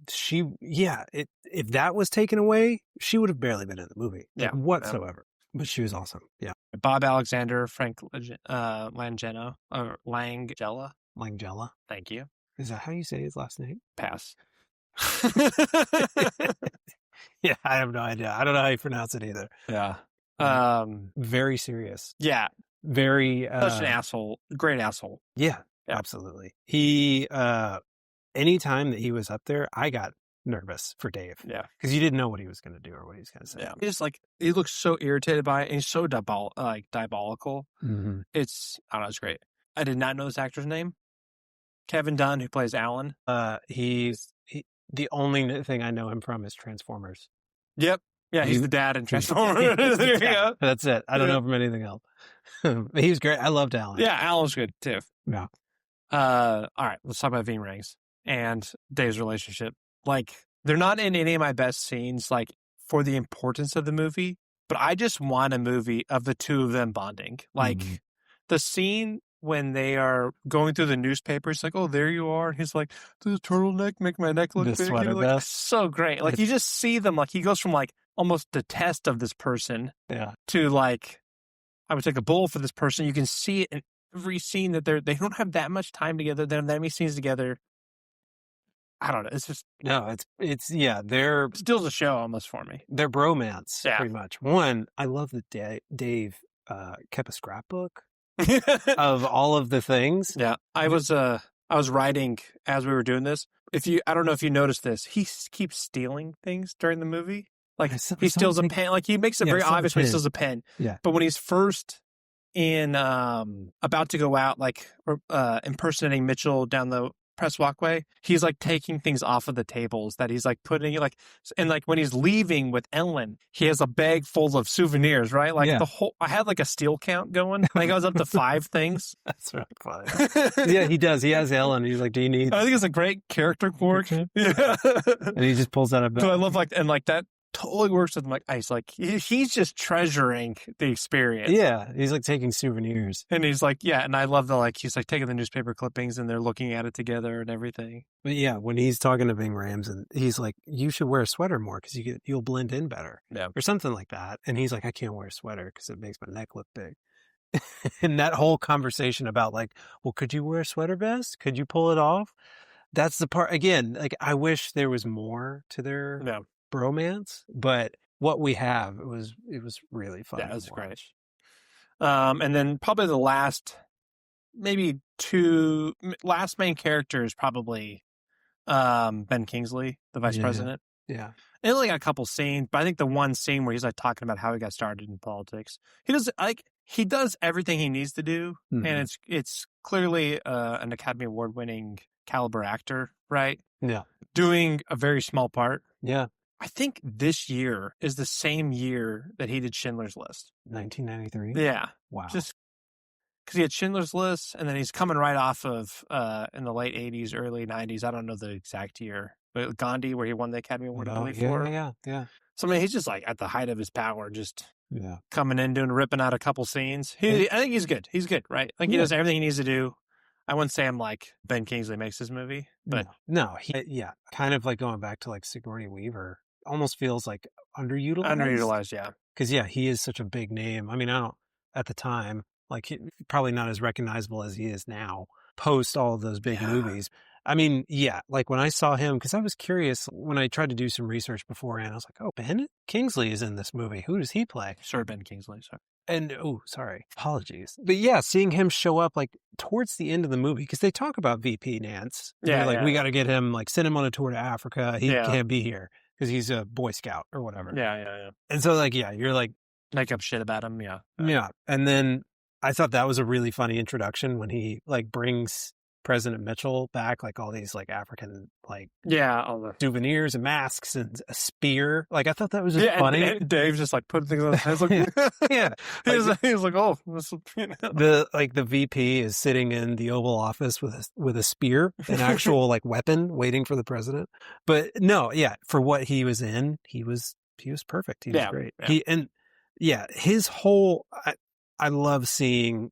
if that was taken away, she would have barely been in the movie, whatsoever. But she was awesome. Yeah.
Bob Alexander, Frank Langella, or Langella.
Langella.
Thank you.
Is that how you say his last name?
Pass.
Yeah, I have no idea. I don't know how you pronounce it either.
Yeah.
Very serious.
Yeah.
Very
such an asshole. Great asshole.
Yeah, absolutely. He anytime that he was up there, I got nervous for Dave.
Yeah.
Because you didn't know what he was going to do or what he was going to say.
Yeah. He looks so irritated by it, and he's so diabolical.
Mm-hmm.
It's great. I did not know this actor's name. Kevin Dunn, who plays Alan.
The only thing I know him from is Transformers.
Yep. Yeah, he's the dad in Transformers. There you go.
That's it. I don't know from anything else. He was great. I loved Alan.
Yeah, Alan's good too.
Yeah.
All right, let's talk about Ving Rhames and Dave's relationship. Like, they're not in any of my best scenes, like, for the importance of the movie, but I just want a movie of the two of them bonding. Like, the scene when they are going through the newspapers, like, oh, there you are. And he's like, does the turtleneck make my neck look big? So great. Like, you just see them, like, he goes from, like, almost detest of this person to, like, I would take a bullet for this person. You can see it in every scene that they don't have that much time together. They don't have that many scenes together. I don't know. It's just...
No, they're...
It steals the show almost for me.
They're bromance, pretty much. One, I love that Dave kept a scrapbook of all of the things.
Yeah. I was writing as we were doing this. I don't know if you noticed this, he keeps stealing things during the movie. Like, he steals a pen. Like, he makes it very obvious when he steals a pen.
Yeah.
But when he's first in about to go out, like, impersonating Mitchell down the press walkway, he's like taking things off of the tables that he's like putting, like, and like when he's leaving with Ellen, he has a bag full of souvenirs, right? Like I had like a steal count going. I think I was up to 5 things.
That's right. 5. Yeah, he does. He has Ellen. He's like, do you need...
I think it's a great character quirk. Yeah.
And he just pulls out a bag.
So I love that totally works with him. Like, ice. Like, he's just treasuring the experience.
Yeah, he's like taking souvenirs.
And he's like, and I love he's like taking the newspaper clippings and they're looking at it together and everything.
But yeah, when he's talking to Ving Rhames and he's like, you should wear a sweater more because you'll blend in better.
Yeah.
Or something like that. And he's like, I can't wear a sweater because it makes my neck look big. And that whole conversation about like, well, could you wear a sweater vest? Could you pull it off? that's the part, again, like, I wish there was more to their bromance, but what we have, it was really fun to watch.
Great. And then probably the last main character is probably Ben Kingsley, the vice president.
Yeah.
They only got a couple scenes, but I think the one scene where he's like talking about how he got started in politics, he does everything he needs to do, and it's clearly an Academy Award winning caliber actor, right?
Yeah.
Doing a very small part.
Yeah.
I think this year is the same year that he did Schindler's List.
1993?
Yeah.
Wow.
Just because he had Schindler's List, and then he's coming right off of, in the late 80s, early 90s, I don't know the exact year, but Gandhi, where he won the Academy Award, I believe, for.
Yeah.
So, I mean, he's just like at the height of his power, just coming in, ripping out a couple scenes. I think he's good. He's good, right? Like, he does everything he needs to do. I wouldn't say I'm like Ben Kingsley makes this movie, but.
No, kind of like going back to like Sigourney Weaver, almost feels like underutilized.
Underutilized, yeah.
Because, he is such a big name. I mean, at the time, like, probably not as recognizable as he is now, post all of those big movies. I mean, like when I saw him, because I was curious when I tried to do some research beforehand, I was like, oh, Ben Kingsley is in this movie. Who does he play?
Sir Ben Kingsley, sorry.
And, sorry, apologies. But seeing him show up like towards the end of the movie, because they talk about VP Nance. They're like, we got to get him, like send him on a tour to Africa. He can't be here because he's a Boy Scout or whatever.
Yeah.
And so like, you're like.
Make up shit about him, yeah.
Yeah. And then I thought that was a really funny introduction when he like brings President Mitchell back, like all these like African like
all the
souvenirs and masks and a spear. Like I thought that was just funny.
And Dave's just like putting things on his head. Like, he was like, oh,
the VP is sitting in the Oval Office with a spear, an actual like weapon, waiting for the president. But no, for what he was in, he was perfect. He was great. His whole. I love seeing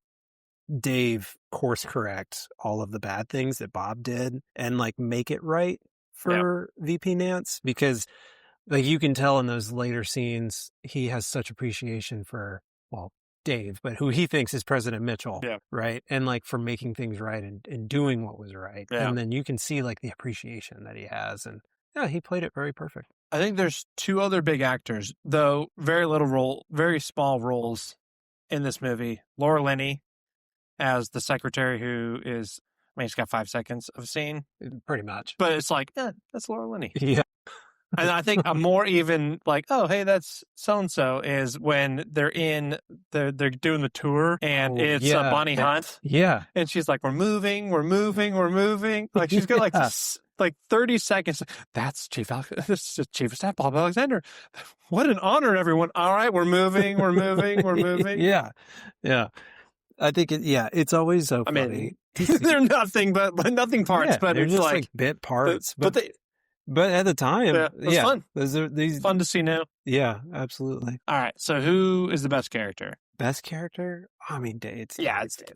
Dave course correct all of the bad things that Bob did and like make it right for VP Nance, because like you can tell in those later scenes he has such appreciation for Dave, but who he thinks is President Mitchell, right? And like for making things right and doing what was right. And then you can see like the appreciation that he has, and he played it very perfect.
I think there's two other big actors, though very small roles in this movie. Laura Linney as the secretary, who is, I mean, she's got 5 seconds of scene.
Pretty much.
But it's like, that's Laura Linney.
Yeah.
And I think a more even like, oh, hey, that's so-and-so is when they're doing the tour and it's Bonnie Hunt.
Yeah.
And she's like, we're moving. Like she's got like like 30 seconds. That's Chief of Staff Bob Alexander. What an honor, everyone. All right, we're moving.
Yeah. I think it's always so funny.
I mean, they're nothing parts, but
they're
it's
just like bit parts. But at the time,
it's fun.
These
fun to see now.
Yeah, absolutely.
All right, so who is the best character?
Best character? I mean, Dave.
It's Dave.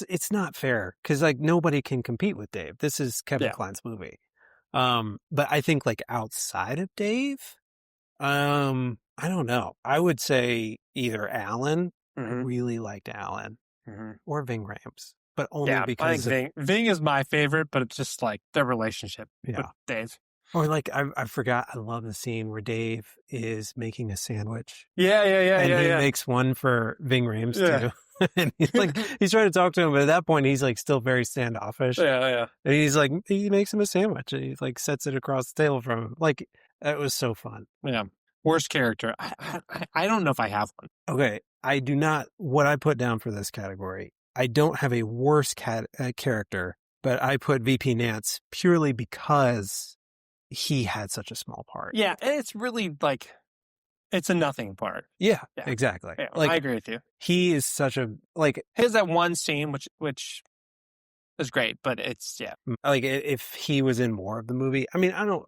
It's not fair because like nobody can compete with Dave. This is Kevin Kline's movie. But I think like outside of Dave, I don't know. I would say either Alan. I really liked Alan or Ving Rhames, but only because
I think Ving is my favorite, but it's just like their relationship with Dave.
Or like I forgot. I love the scene where Dave is making a sandwich.
And
he makes one for Ving Rhames too. And he's trying to talk to him, but at that point he's like still very standoffish.
Yeah.
And he's like, he makes him a sandwich and he like sets it across the table from him. Like that was so fun.
Yeah. Worst character. I don't know if I have one.
Okay. I do not, what I put down for this category, I don't have a worse character, but I put VP Nance purely because he had such a small part.
Yeah, and it's really like, it's a nothing part.
Yeah. Exactly.
Yeah,
like,
I agree with you.
He is such a, like.
He has that one scene, which is great, but it's,
Like, if he was in more of the movie, I mean, I don't,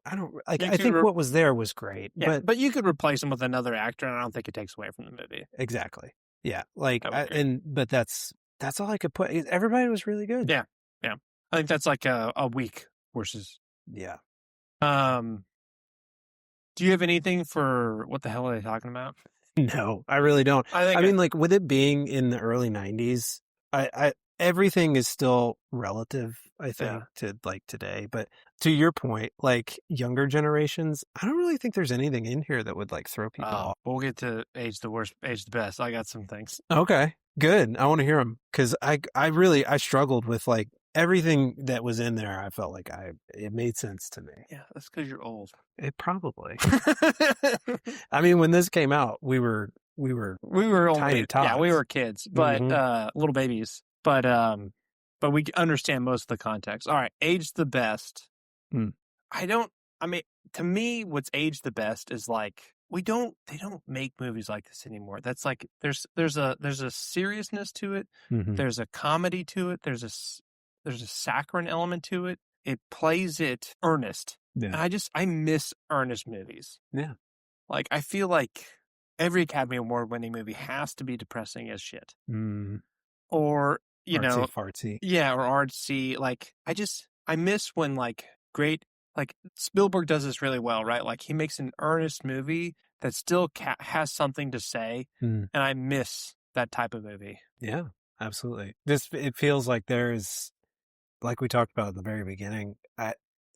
like, I think what was there was great.
Yeah, but you could replace him with another actor, and I don't think it takes away from the movie.
Exactly. Yeah. Like, but that's all I could put. Everybody was really good.
Yeah. I think that's like a week versus.
Yeah.
Do you have anything for what the hell are they talking about?
No, I really don't. I mean, like with it being in the early 90s, everything is still relative, I think, to like today. But to your point, like younger generations, I don't really think there's anything in here that would like throw people off.
We'll get to age the worst, age the best. I got some things.
Okay, good. I want to hear them because I struggled with like everything that was in there. I felt like it made sense to me.
Yeah, that's because you're old.
It probably. I mean, when this came out, we were tiny tots.
Yeah, we were kids, but little babies. But we understand most of the context. All right, age the best. To me, what's age the best is like they don't make movies like this anymore. That's like there's a seriousness to it. There's a comedy to it. There's a saccharine element to it. It plays it earnest. Yeah. And I miss earnest movies. Yeah. Like I feel like every Academy Award winning movie has to be depressing as shit. Or
fartsy.
Yeah, or artsy. Like I miss when like great, like Spielberg does this really well, right? Like he makes an earnest movie that still has something to say, and I miss that type of movie.
Yeah, absolutely. It feels like there's, like we talked about at the very beginning,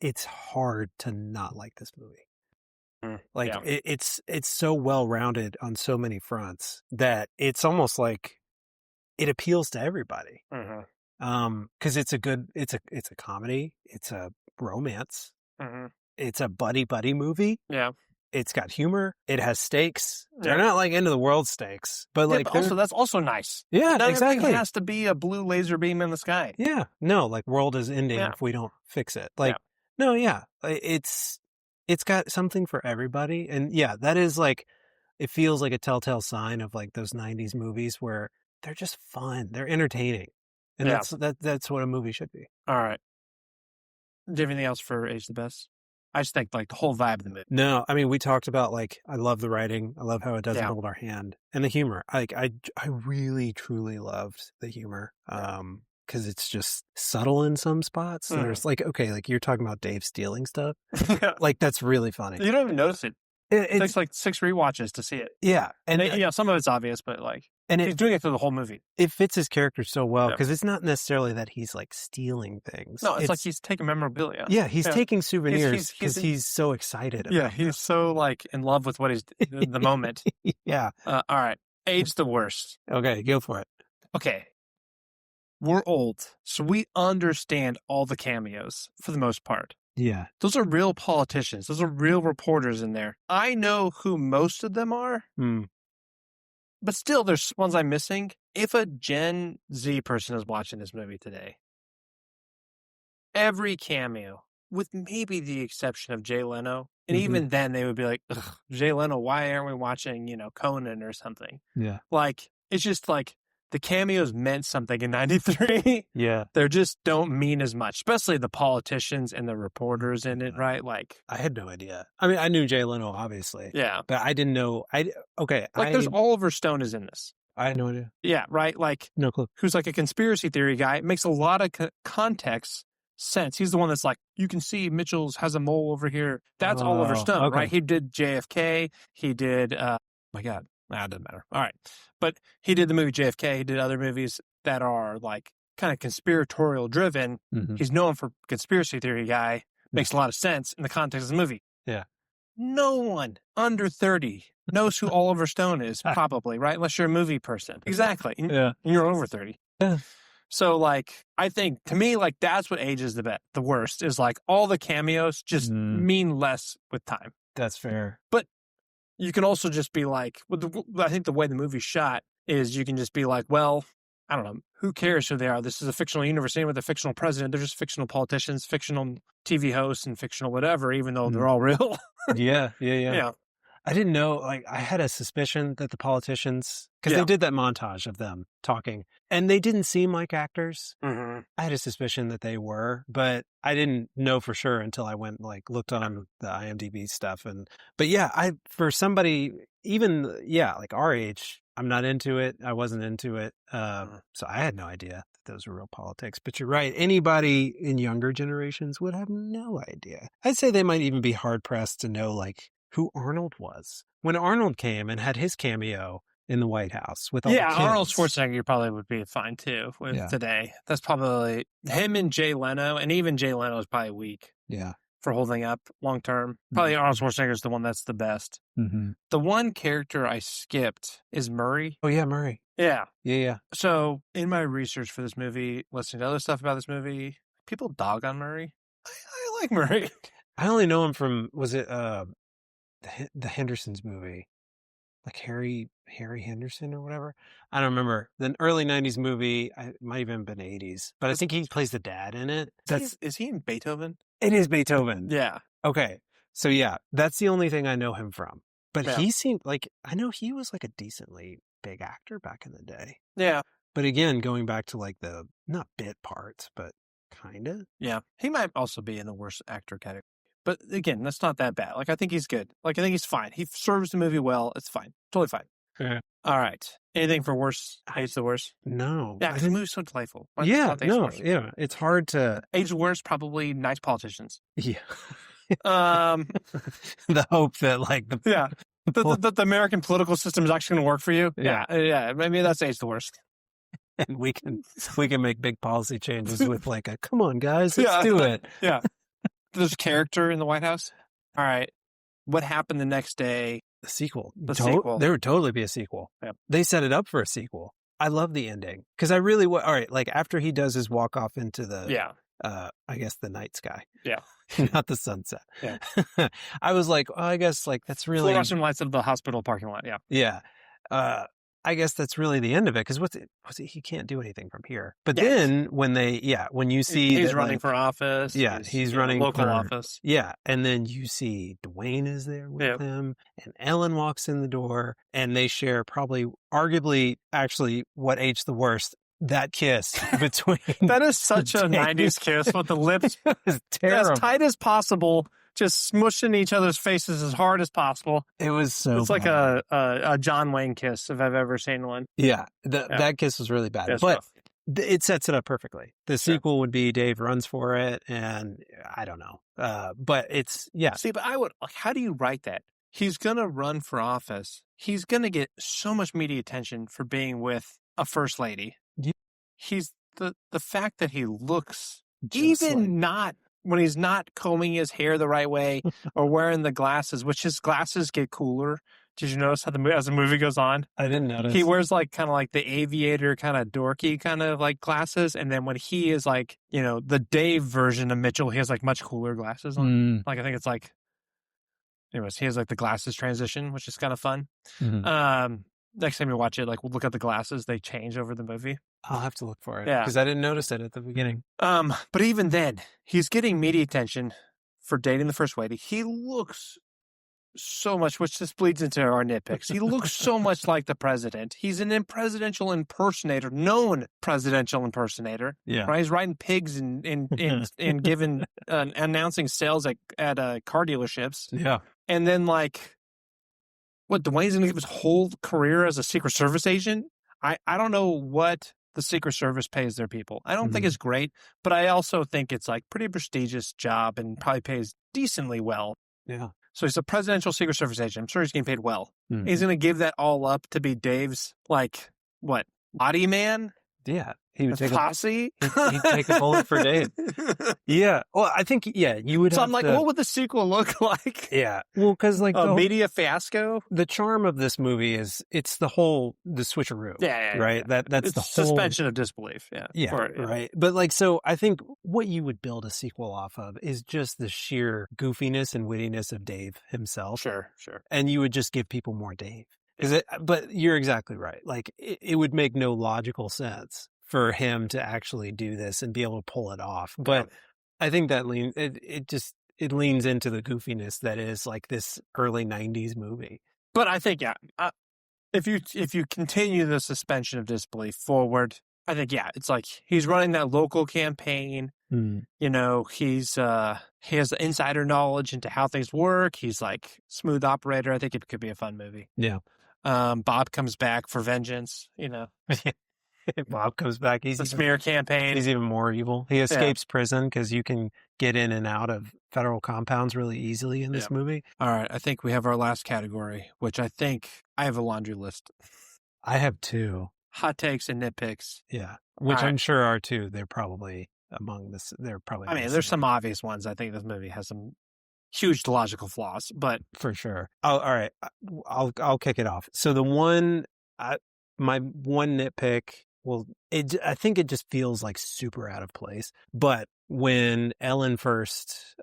it's hard to not like this movie. Like it's so well rounded on so many fronts that it's almost like it appeals to everybody. Because it's a comedy, it's a romance, it's a buddy movie. Yeah, it's got humor, it has stakes. They're not like end of the world stakes, but like
but also that's also nice.
Yeah, not exactly.
It has to be a blue laser beam in the sky.
Yeah, no, like world is ending if we don't fix it. Like no, it's got something for everybody, and that is like it feels like a telltale sign of like those 90s movies where they're just fun, they're entertaining. And that's what a movie should be.
All right. Do you have anything else for Age the Best? I just think like the whole vibe of the movie.
No, I mean we talked about like I love the writing, I love how it doesn't hold our hand, and the humor. Like I really truly loved the humor. Because it's just subtle in some spots. There's like like you're talking about Dave stealing stuff. Like that's really funny.
You don't even notice it. It takes like 6 rewatches to see it.
Yeah, and
some of it's obvious, but like. And he's doing it through the whole movie.
It fits his character so well because it's not necessarily that he's like stealing things.
No, it's like he's taking memorabilia.
Yeah, he's taking souvenirs because he's so excited about
he's so like in love with what he's the moment.
Yeah.
All right. Age the worst.
Okay, go for it.
Okay. We're old, so we understand all the cameos for the most part.
Yeah.
Those are real politicians. Those are real reporters in there. I know who most of them are. But still, there's ones I'm missing. If a Gen Z person is watching this movie today, every cameo, with maybe the exception of Jay Leno, and even then they would be like, Jay Leno, why aren't we watching, Conan or something? Yeah. Like, it's just like the cameos meant something in 93.
Yeah.
They just don't mean as much, especially the politicians and the reporters in it, right? Like,
I had no idea. I mean, I knew Jay Leno, obviously.
Yeah.
But I didn't know.
There's Oliver Stone is in this.
I had no idea.
Yeah, right? Like,
no clue.
Who's like a conspiracy theory guy. It makes a lot of context sense. He's the one that's like, you can see Mitchell's has a mole over here. That's Oliver Stone, right? He did JFK. He did, my God. Nah, it doesn't matter. All right. But he did the movie JFK. He did other movies that are like kind of conspiratorial driven. He's known for conspiracy theory guy. Makes a lot of sense in the context of the movie.
Yeah.
No one under 30 knows who Oliver Stone is, probably, right? Unless you're a movie person. Exactly. Yeah. And you're over 30.
Yeah.
So like, I think to me, like that's what ages the worst is like all the cameos just mean less with time.
That's fair.
But you can also just be like, I think the way the movie's shot is you can just be like, well, I don't know, who cares who they are? This is a fictional universe, even with a fictional president. They're just fictional politicians, fictional TV hosts, and fictional whatever, even though they're all real.
Yeah. I didn't know, like, I had a suspicion that the politicians, because they did that montage of them talking, and they didn't seem like actors. I had a suspicion that they were, but I didn't know for sure until I went, like, looked on the IMDb stuff. But yeah, for somebody, even, like our age, I'm not into it. I wasn't into it. So I had no idea that those were real politics. But you're right. Anybody in younger generations would have no idea. I'd say they might even be hard pressed to know, like, who Arnold was. When Arnold came and had his cameo in the White House with all the kids.
Arnold Schwarzenegger probably would be fine too with today. That's probably him and Jay Leno, and even Jay Leno is probably weak.
Yeah.
For holding up long term. Probably Arnold Schwarzenegger is the one that's the best.
Mm-hmm.
The one character I skipped is Murray.
Oh, yeah, Murray.
Yeah.
Yeah.
So in my research for this movie, listening to other stuff about this movie, people dog on Murray. I like Murray.
I only know him from, was it the Hendersons movie? Like Harry Henderson or whatever. I don't remember. The early 90s movie, it might even have been 80s, but I think he plays the dad in it.
Is he in Beethoven?
It is Beethoven.
Yeah.
Okay. So yeah, that's the only thing I know him from. But he seemed like, I know he was like a decently big actor back in the day.
Yeah.
But again, going back to like the, not bit parts, but kind of.
Yeah. He might also be in the worst actor category. But again, that's not that bad. Like, I think he's good. Like, I think he's fine. He serves the movie well. It's fine. Totally fine.
Yeah.
All right. Anything for worst? Age the worst?
No.
Yeah, because the movie's so delightful.
Yeah. It's hard to.
Age the worst, probably nice politicians.
Yeah.
The
hope that like
the American political system is actually going to work for you. Yeah. Maybe that's age the worst.
And we can make big policy changes with like a come on guys, let's do it.
Yeah. There's character in the White House. All right. What happened the next day?
The sequel.
Sequel.
There would totally be a sequel.
Yep.
They set it up for a sequel. I love the ending because I really all right. Like after he does his walk off into the I guess the night sky.
Yeah.
Not the sunset.
Yeah.
I was like, I guess like that's really
fluorescent lights of the hospital parking lot. Yeah.
Yeah. I guess that's really the end of it because he can't do anything from here. But then when you see
he's running for office,
he's running
local office,
and then you see Dwayne is there with him, and Ellen walks in the door, and they share probably, arguably, actually, what aged the worst. That kiss between
that is such a 90s kiss with the lips
as
tight as possible. Just smushing each other's faces as hard as possible.
It was so
It's like a John Wayne kiss, if I've ever seen one.
Yeah, that kiss was really bad. But it sets it up perfectly. The sequel would be Dave runs for it, and I don't know. But it's,
See, but how do you write that? He's going to run for office. He's going to get so much media attention for being with a first lady.
Yeah.
He's the fact that he looks, not when he's not combing his hair the right way or wearing the glasses, which his glasses get cooler. Did you notice how as the movie goes on?
I didn't notice.
He wears like kind of like the aviator kind of dorky kind of like glasses. And then when he is like, the Dave version of Mitchell, he has like much cooler glasses on. Like, I think it's like, anyways, he has like the glasses transition, which is kind of fun. Mm-hmm. Next time you watch it, like, we'll look at the glasses. They change over the movie.
I'll have to look for it. Yeah. Because I didn't notice it at the beginning.
But even then, he's getting media attention for dating the first lady. He looks so much, which just bleeds into our nitpicks. He looks so much like the president. He's known presidential impersonator.
Yeah.
Right? He's riding pigs and giving, announcing sales at car dealerships.
Yeah.
And then like, Dwayne's going to give his whole career as a Secret Service agent? I don't know what the Secret Service pays their people. I don't think it's great, but I also think it's like pretty prestigious job and probably pays decently well.
Yeah.
So he's a presidential Secret Service agent. I'm sure he's getting paid well. He's going to give that all up to be Dave's, body man?
Yeah. He would take
posse?
He'd take a bullet for Dave. Yeah. Well, I think, you would
So I'm like, what would the sequel look like?
Yeah. Well, because like
a media fiasco?
The charm of this movie is it's the switcheroo.
Yeah.
Right?
Yeah.
That's
it's
the whole
suspension of disbelief. Yeah.
Yeah. Right. But like, so I think what you would build a sequel off of is just the sheer goofiness and wittiness of Dave himself.
Sure.
And you would just give people more Dave. But you're exactly right. Like, it would make no logical sense for him to actually do this and be able to pull it off. But I think that it leans into the goofiness that is like this early 90s movie.
But I think, if you continue the suspension of disbelief forward, I think, it's like he's running that local campaign. He has the insider knowledge into how things work. He's like smooth operator. I think it could be a fun movie.
Yeah.
Bob comes back for vengeance,
Bob comes back.
He's the smear campaign.
He's even more evil. He escapes prison because you can get in and out of federal compounds really easily in this movie.
All right. I think we have our last category, which I think I have a laundry list.
I have two.
Hot takes and nitpicks.
Yeah. Which I'm sure are two. They're probably among this. They're probably.
I mean, there's some obvious ones. I think this movie has some huge logical flaws, but
for sure. Oh, all right. I'll kick it off. So my one nitpick, well, I think it just feels like super out of place. But when Ellen first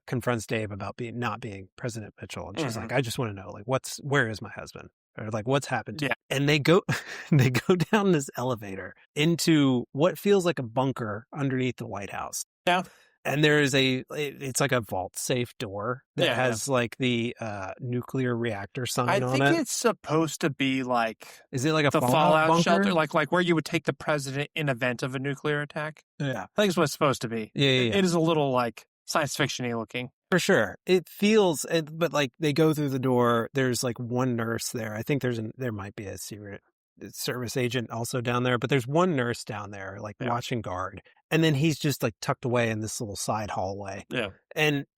confronts Dave about not being President Mitchell, and she's like, "I just want to know, like, where is my husband?" Or like, what's happened to him? And they go down this elevator into what feels like a bunker underneath the White House.
Yeah.
And there is it's like a vault safe door that has like the nuclear reactor sign on it.
I think it's supposed to be like,
is it like a
the
fallout bunker?
shelter, like where you would take the president in event of a nuclear attack?
Yeah.
I think it's what it's supposed to be.
Yeah.
It is a little like science fiction-y looking.
For sure. It feels, but like they go through the door, there's like one nurse there. I think there might be a Secret Service agent also down there, but there's one nurse down there like watching guard. And then he's just like tucked away in this little side hallway.
Yeah.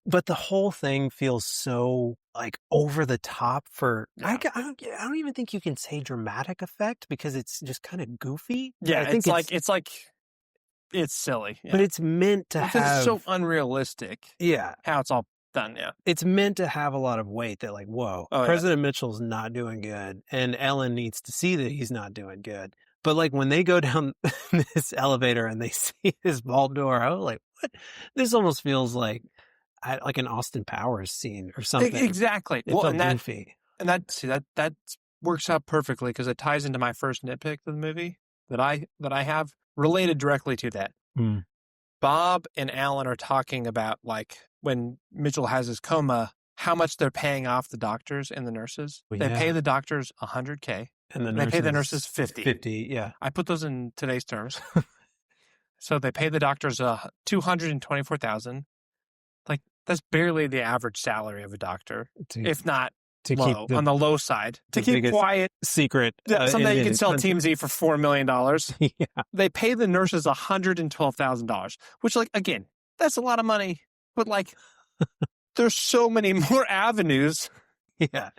But the whole thing feels so like over the top for, I don't even think you can say dramatic effect because it's just kind of goofy.
Yeah. I think it's silly. Yeah.
But it's meant to have.
It's so unrealistic.
Yeah.
How it's all done. Yeah.
It's meant to have a lot of weight that like, whoa, President Mitchell's not doing good. And Ellen needs to see that he's not doing good. But like when they go down this elevator and they see this vault door, I was like, what? This almost feels like an Austin Powers scene or something.
Exactly.
It felt goofy.
And that works out perfectly because it ties into my first nitpick of the movie that I have related directly to that. Bob and Alan are talking about like when Mitchell has his coma, how much they're paying off the doctors and the nurses. They pay the doctors $100K. And they pay the nurses 50.
50, yeah.
I put those in today's terms. So they pay the doctors $224,000. Like that's barely the average salary of a doctor, if not low, on the low side. To keep quiet,
secret.
Something you can sell TMZ for $4 million.
Yeah.
They pay the nurses $112,000, which, like, again, that's a lot of money. But like, there's so many more avenues.
Yeah.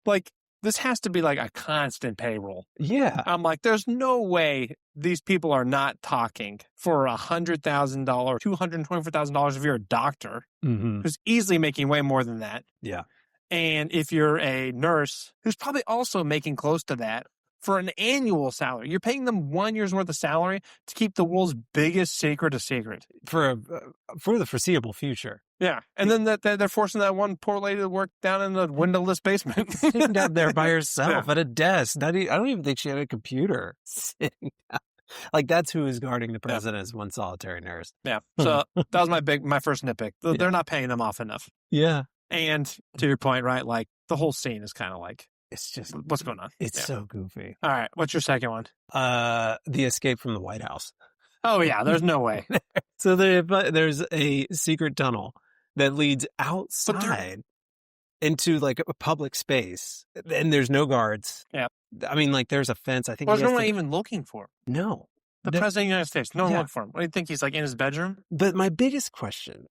Like, this has to be like a constant payroll.
Yeah.
I'm like, there's no way these people are not talking for $100,000, $224,000 if you're a doctor who's easily making way more than that.
Yeah.
And if you're a nurse who's probably also making close to that for an annual salary, you're paying them 1 year's worth of salary to keep the world's biggest secret a secret.
For the foreseeable future.
Yeah. And then they're forcing that one poor lady to work down in the windowless basement.
Sitting down there by herself at a desk. I don't even think she had a computer sitting down. Like, that's who is guarding the president as one solitary nurse.
Yeah. So that was my first nitpick. They're not paying them off enough.
Yeah.
And to your point, right, like the whole scene is kind of like,
it's just,
what's going on?
It's so goofy.
All right. What's your second one?
The escape from the White House.
Oh, yeah. There's no way.
So there's a secret tunnel that leads outside into like a public space, and there's no guards.
Yeah.
I mean, like there's a fence. I think
there's no one even looking for him.
No.
The president of the United States. No one looking for him. What do you think? He's like in his bedroom?
But my biggest question,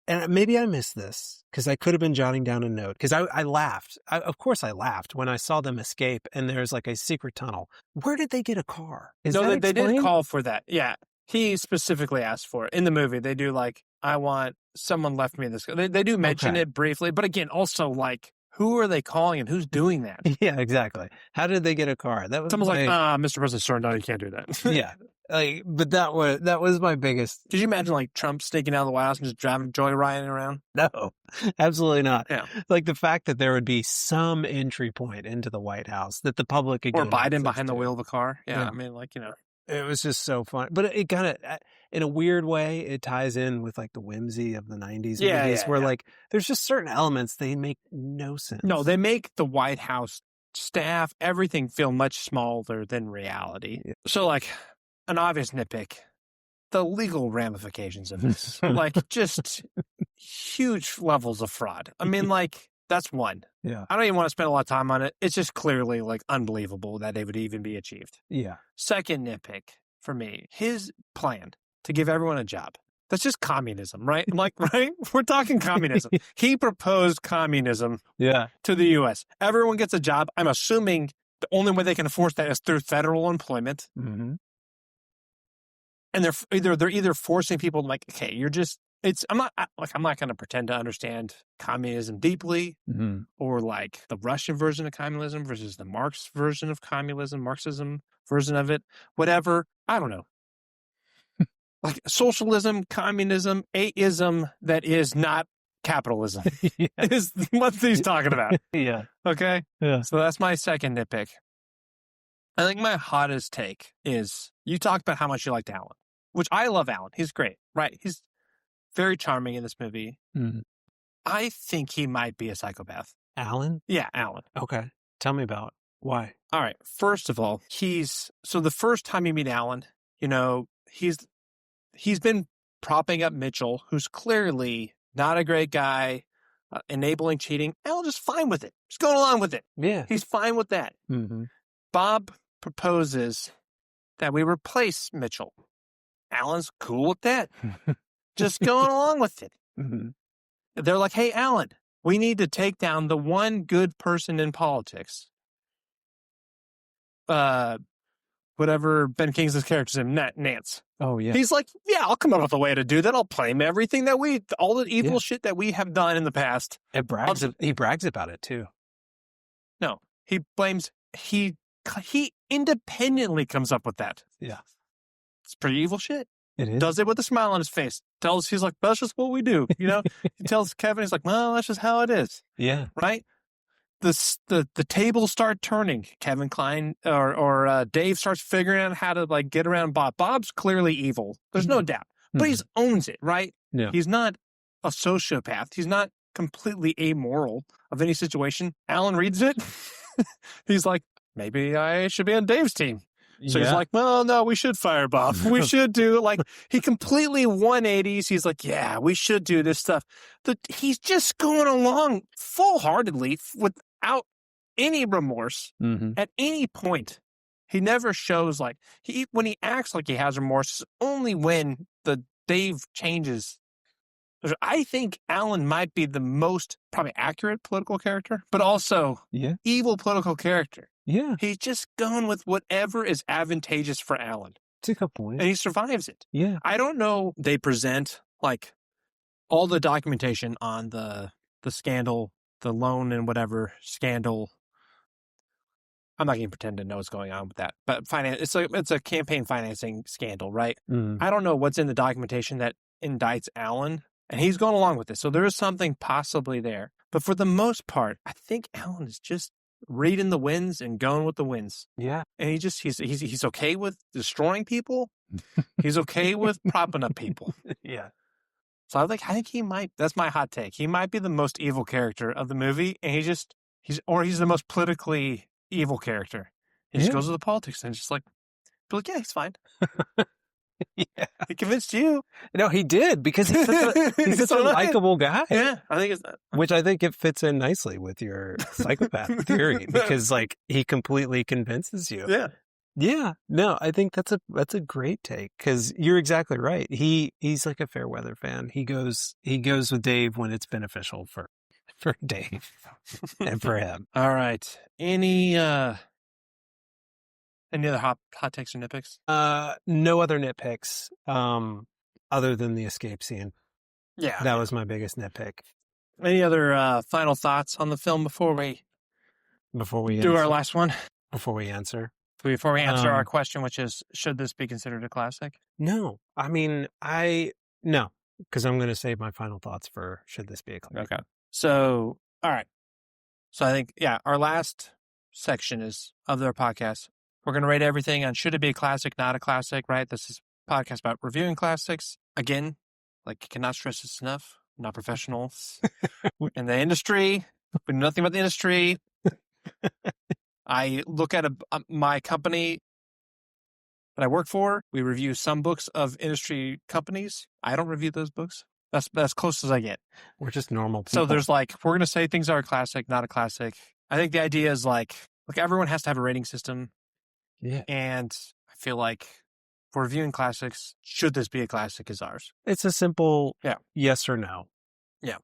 and maybe I missed this because I could have been jotting down a note because I laughed. Of course I laughed when I saw them escape and there's like a secret tunnel. Where did they get a car?
They didn't call for that. Yeah. He specifically asked for it. In the movie, they do like, I want someone left me this. They do mention it briefly, but again, also like, who are they calling and who's doing that?
Yeah, exactly. How did they get a car? That was
someone's like, Mr. President, sorry, no, you can't do that.
Yeah. Like, but that was my biggest.
Could you imagine like Trump sneaking out of the White House and just driving joyriding around?
No, absolutely not.
Yeah.
Like the fact that there would be some entry point into the White House that the public could
or
get
Biden behind the wheel of a car. Yeah.
Yeah.
I mean, like,
it was just so fun. But it kind of, in a weird way, it ties in with like the whimsy of the 90s movies where like there's just certain elements, they make no sense.
No, they make the White House staff, everything feel much smaller than reality. Yeah. So like an obvious nitpick, the legal ramifications of this, like just huge levels of fraud. I mean, like that's one.
Yeah.
I don't even want to spend a lot of time on it. It's just clearly like unbelievable that they would even be achieved.
Yeah.
Second nitpick for me, his plan to give everyone a job. That's just communism, right? Like, right? We're talking communism. He proposed communism to the U.S. Everyone gets a job. I'm assuming the only way they can enforce that is through federal employment.
Mm-hmm.
And they're either forcing people like, okay, you're just, I'm not going to pretend to understand communism deeply, or like the Russian version of communism versus the Marx version of communism, Marxism version of it, whatever. I don't know. Like socialism, communism, aism that is not capitalism is what he's talking about.
Yeah.
Okay.
Yeah.
So that's my second nitpick. I think my hottest take is you talked about how much you liked Alan, which I love Alan. He's great, right? He's very charming in this movie.
Mm-hmm.
I think he might be a psychopath.
Alan?
Yeah, Alan.
Okay. Tell me about why.
All right. First of all, so the first time you meet Alan, he's been propping up Mitchell, who's clearly not a great guy, enabling cheating. Alan's just fine with it. Just going along with it.
Yeah.
He's fine with that.
Mm-hmm.
Bob proposes that we replace Mitchell. Alan's cool with that. Just going along with it.
Mm-hmm.
They're like, hey, Alan, we need to take down the one good person in politics. Whatever Ben Kingsley's character's name, Nance.
Oh, yeah.
He's like, yeah, I'll come up with a way to do that. I'll claim everything all the evil shit that we have done in the past.
He brags about it, too.
No, he blames, he independently comes up with that.
Yeah.
It's pretty evil shit.
It is.
Does it with a smile on his face. He's like, that's just what we do. He tells Kevin, he's like, well, that's just how it is.
Yeah.
Right? The tables start turning. Kevin Kline or Dave starts figuring out how to like get around Bob. Bob's clearly evil. There's no doubt. But he owns it, right?
Yeah.
He's not a sociopath. He's not completely amoral of any situation. Alan reads it. He's like, maybe I should be on Dave's team. So he's like, well, no, we should fire Bob. We should do like, he completely 180s. He's like, yeah, we should do this stuff. He's just going along full-heartedly without any remorse at any point. He never shows like, when he acts like he has remorse, only when the Dave changes. I think Alan might be the most probably accurate political character, but also evil political character.
Yeah.
He's just going with whatever is advantageous for Alan.
That's a good point.
And he survives it.
Yeah.
I don't know. They present like all the documentation on the scandal, the loan and whatever scandal. I'm not going to pretend to know what's going on with that, but it's a campaign financing scandal, right? I don't know what's in the documentation that indicts Alan, and he's going along with this. So there is something possibly there. But for the most part, I think Alan is just reading the winds and going with the winds.
Yeah.
And he's okay with destroying people. He's okay with propping up people.
Yeah.
So I think he might, that's my hot take. He might be the most evil character of the movie, and he's the most politically evil character. He just goes with the politics and just like, yeah, he's fine.
Yeah.
He convinced you.
No, he did, because he's such a likable guy.
Yeah, I think
which I think it fits in nicely with your psychopath theory, because like he completely convinces you.
Yeah.
Yeah. No, I think that's a great take, because you're exactly right. He's like a fair weather fan. He goes with Dave when it's beneficial for Dave and for him.
All right. Any other hot takes or nitpicks?
No other nitpicks, other than the escape scene.
Yeah.
That was my biggest nitpick.
Any other final thoughts on the film before we do our last one?
Before we answer
our question, which is, should this be considered a classic?
No. I mean, no, because I'm going to save my final thoughts for should this be a classic.
Okay. So, all right. So I think, our last section is of their podcast. We're going to rate everything on should it be a classic, not a classic, right? This is a podcast about reviewing classics. Again, like, cannot stress this enough. I'm not professionals in the industry. We know nothing about the industry. I look at my company that I work for. We review some books of industry companies. I don't review those books. That's as close as I get.
We're just normal people.
So there's we're going to say things are a classic, not a classic. I think the idea is look, everyone has to have a rating system.
Yeah.
And I feel like for reviewing classics, should this be a classic is ours.
It's a simple yes or no.
Yeah.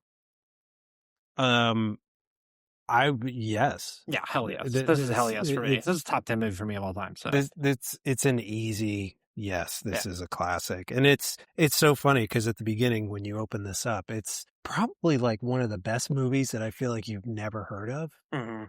Yes.
Yeah, hell yes. This is hell yes for me. This is top 10 movie for me of all time. So
it's an easy yes. This is a classic, and it's so funny because at the beginning when you open this up, it's probably like one of the best movies that I feel like you've never heard of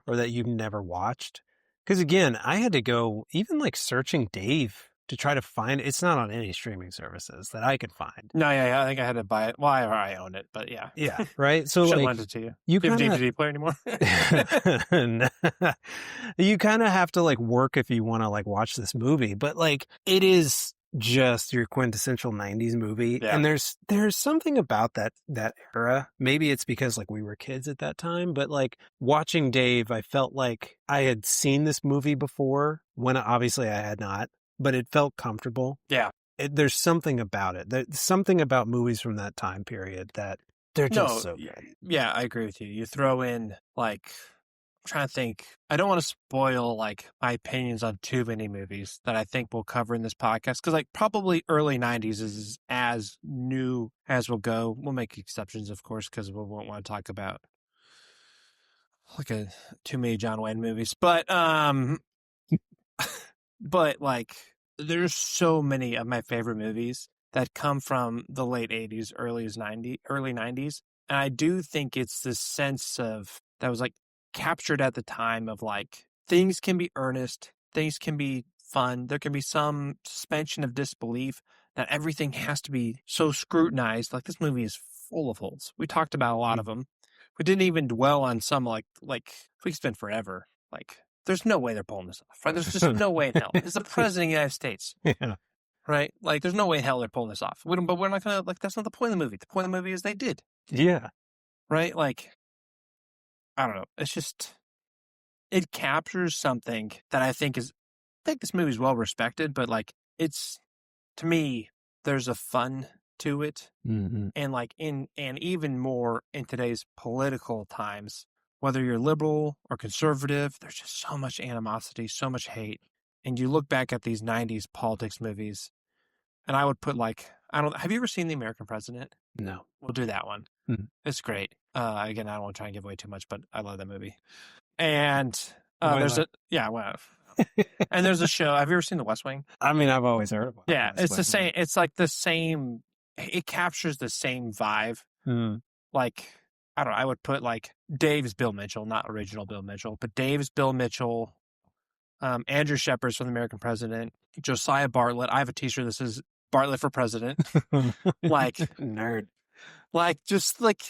or that you've never watched. Because again, I had to go even like searching Dave to try to find. It's not on any streaming services that I could find.
No, yeah, I think I had to buy it. Well, I own it, but yeah.
Yeah, right? So
Shouldn't
like,
lend it to you.
You
Do you have a
kinda,
DVD player anymore?
you kind of have to like work if you want to like watch this movie, but like it is just your quintessential 90s movie.
Yeah.
And there's something about that era. Maybe it's because like we were kids at that time, but like watching Dave, I felt like I had seen this movie before when obviously I had not, but it felt comfortable.
Yeah.
There's something about it. There's something about movies from that time period that they're just so good.
Yeah, I agree with you. You throw in like, I'm trying to think. I don't want to spoil like my opinions on too many movies that I think we'll cover in this podcast because like probably early 90s is as new as we'll go. We'll make exceptions, of course, because we won't want to talk about like too many John Wayne movies. But but like there's so many of my favorite movies that come from the late 80s, early 90s. And I do think it's this sense of that was like captured at the time of like things can be earnest, things can be fun. There can be some suspension of disbelief that everything has to be so scrutinized. Like this movie is full of holes. We talked about a lot of them. We didn't even dwell on some like we could spend forever. Like there's no way they're pulling this off, right? There's just no way in hell. It's the president of the United States.
Yeah.
Right? Like, there's no way in hell they're pulling this off. But we're not going to, like, that's not the point of the movie. The point of the movie is they did.
Yeah.
Right? Like, I don't know. It's just, it captures something that I think this movie is well respected, but, like, it's, to me, there's a fun to it.
Mm-hmm.
And, like, and even more in today's political times, whether you're liberal or conservative, there's just so much animosity, so much hate. And you look back at these 90s politics movies, and I would put like, have you ever seen The American President?
No.
We'll do that one.
Mm-hmm.
It's great. Again, I don't want to try and give away too much, but I love that movie. And there's and there's a show. Have you ever seen The West Wing?
I mean, I've always heard of it.
Yeah, it's the same. It's like the same. It captures the same vibe.
Mm.
Like, I don't know. I would put like Dave's Bill Mitchell, not original Bill Mitchell, but Dave's Bill Mitchell. Andrew Shepard's from The American President, Josiah Bartlett. I have a t-shirt that says Bartlett for President. Like
nerd.
Like just like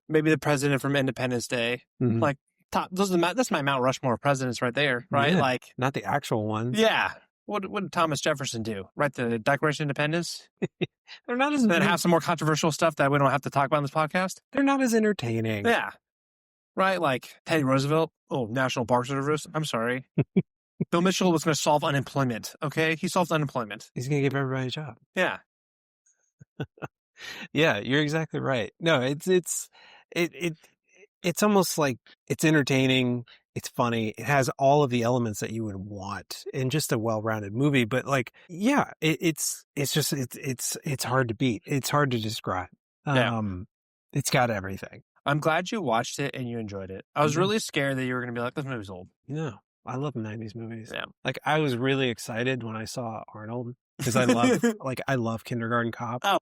maybe the president from Independence Day. Mm-hmm. Like top that's my Mount Rushmore of presidents right there, right?
Yeah,
like
not the actual ones.
Yeah. What did Thomas Jefferson do? Write the Declaration of Independence?
They're not as
then have some more controversial stuff that we don't have to talk about in this podcast.
They're not as entertaining.
Yeah. Right, like Teddy Roosevelt, National Park Service. I'm sorry. Bill Mitchell was going to solve unemployment, okay? He solved unemployment.
He's going to give everybody a job.
Yeah.
Yeah, you're exactly right. No, it's almost like it's entertaining, it's funny, it has all of the elements that you would want in just a well-rounded movie, but like, yeah, it's hard to beat. It's hard to describe. It's got everything.
I'm glad you watched it and you enjoyed it. I was really scared that you were going to be like, this movie's old.
No, I love 90s movies.
Yeah.
Like, I was really excited when I saw Arnold because I love Kindergarten Cop.
Oh,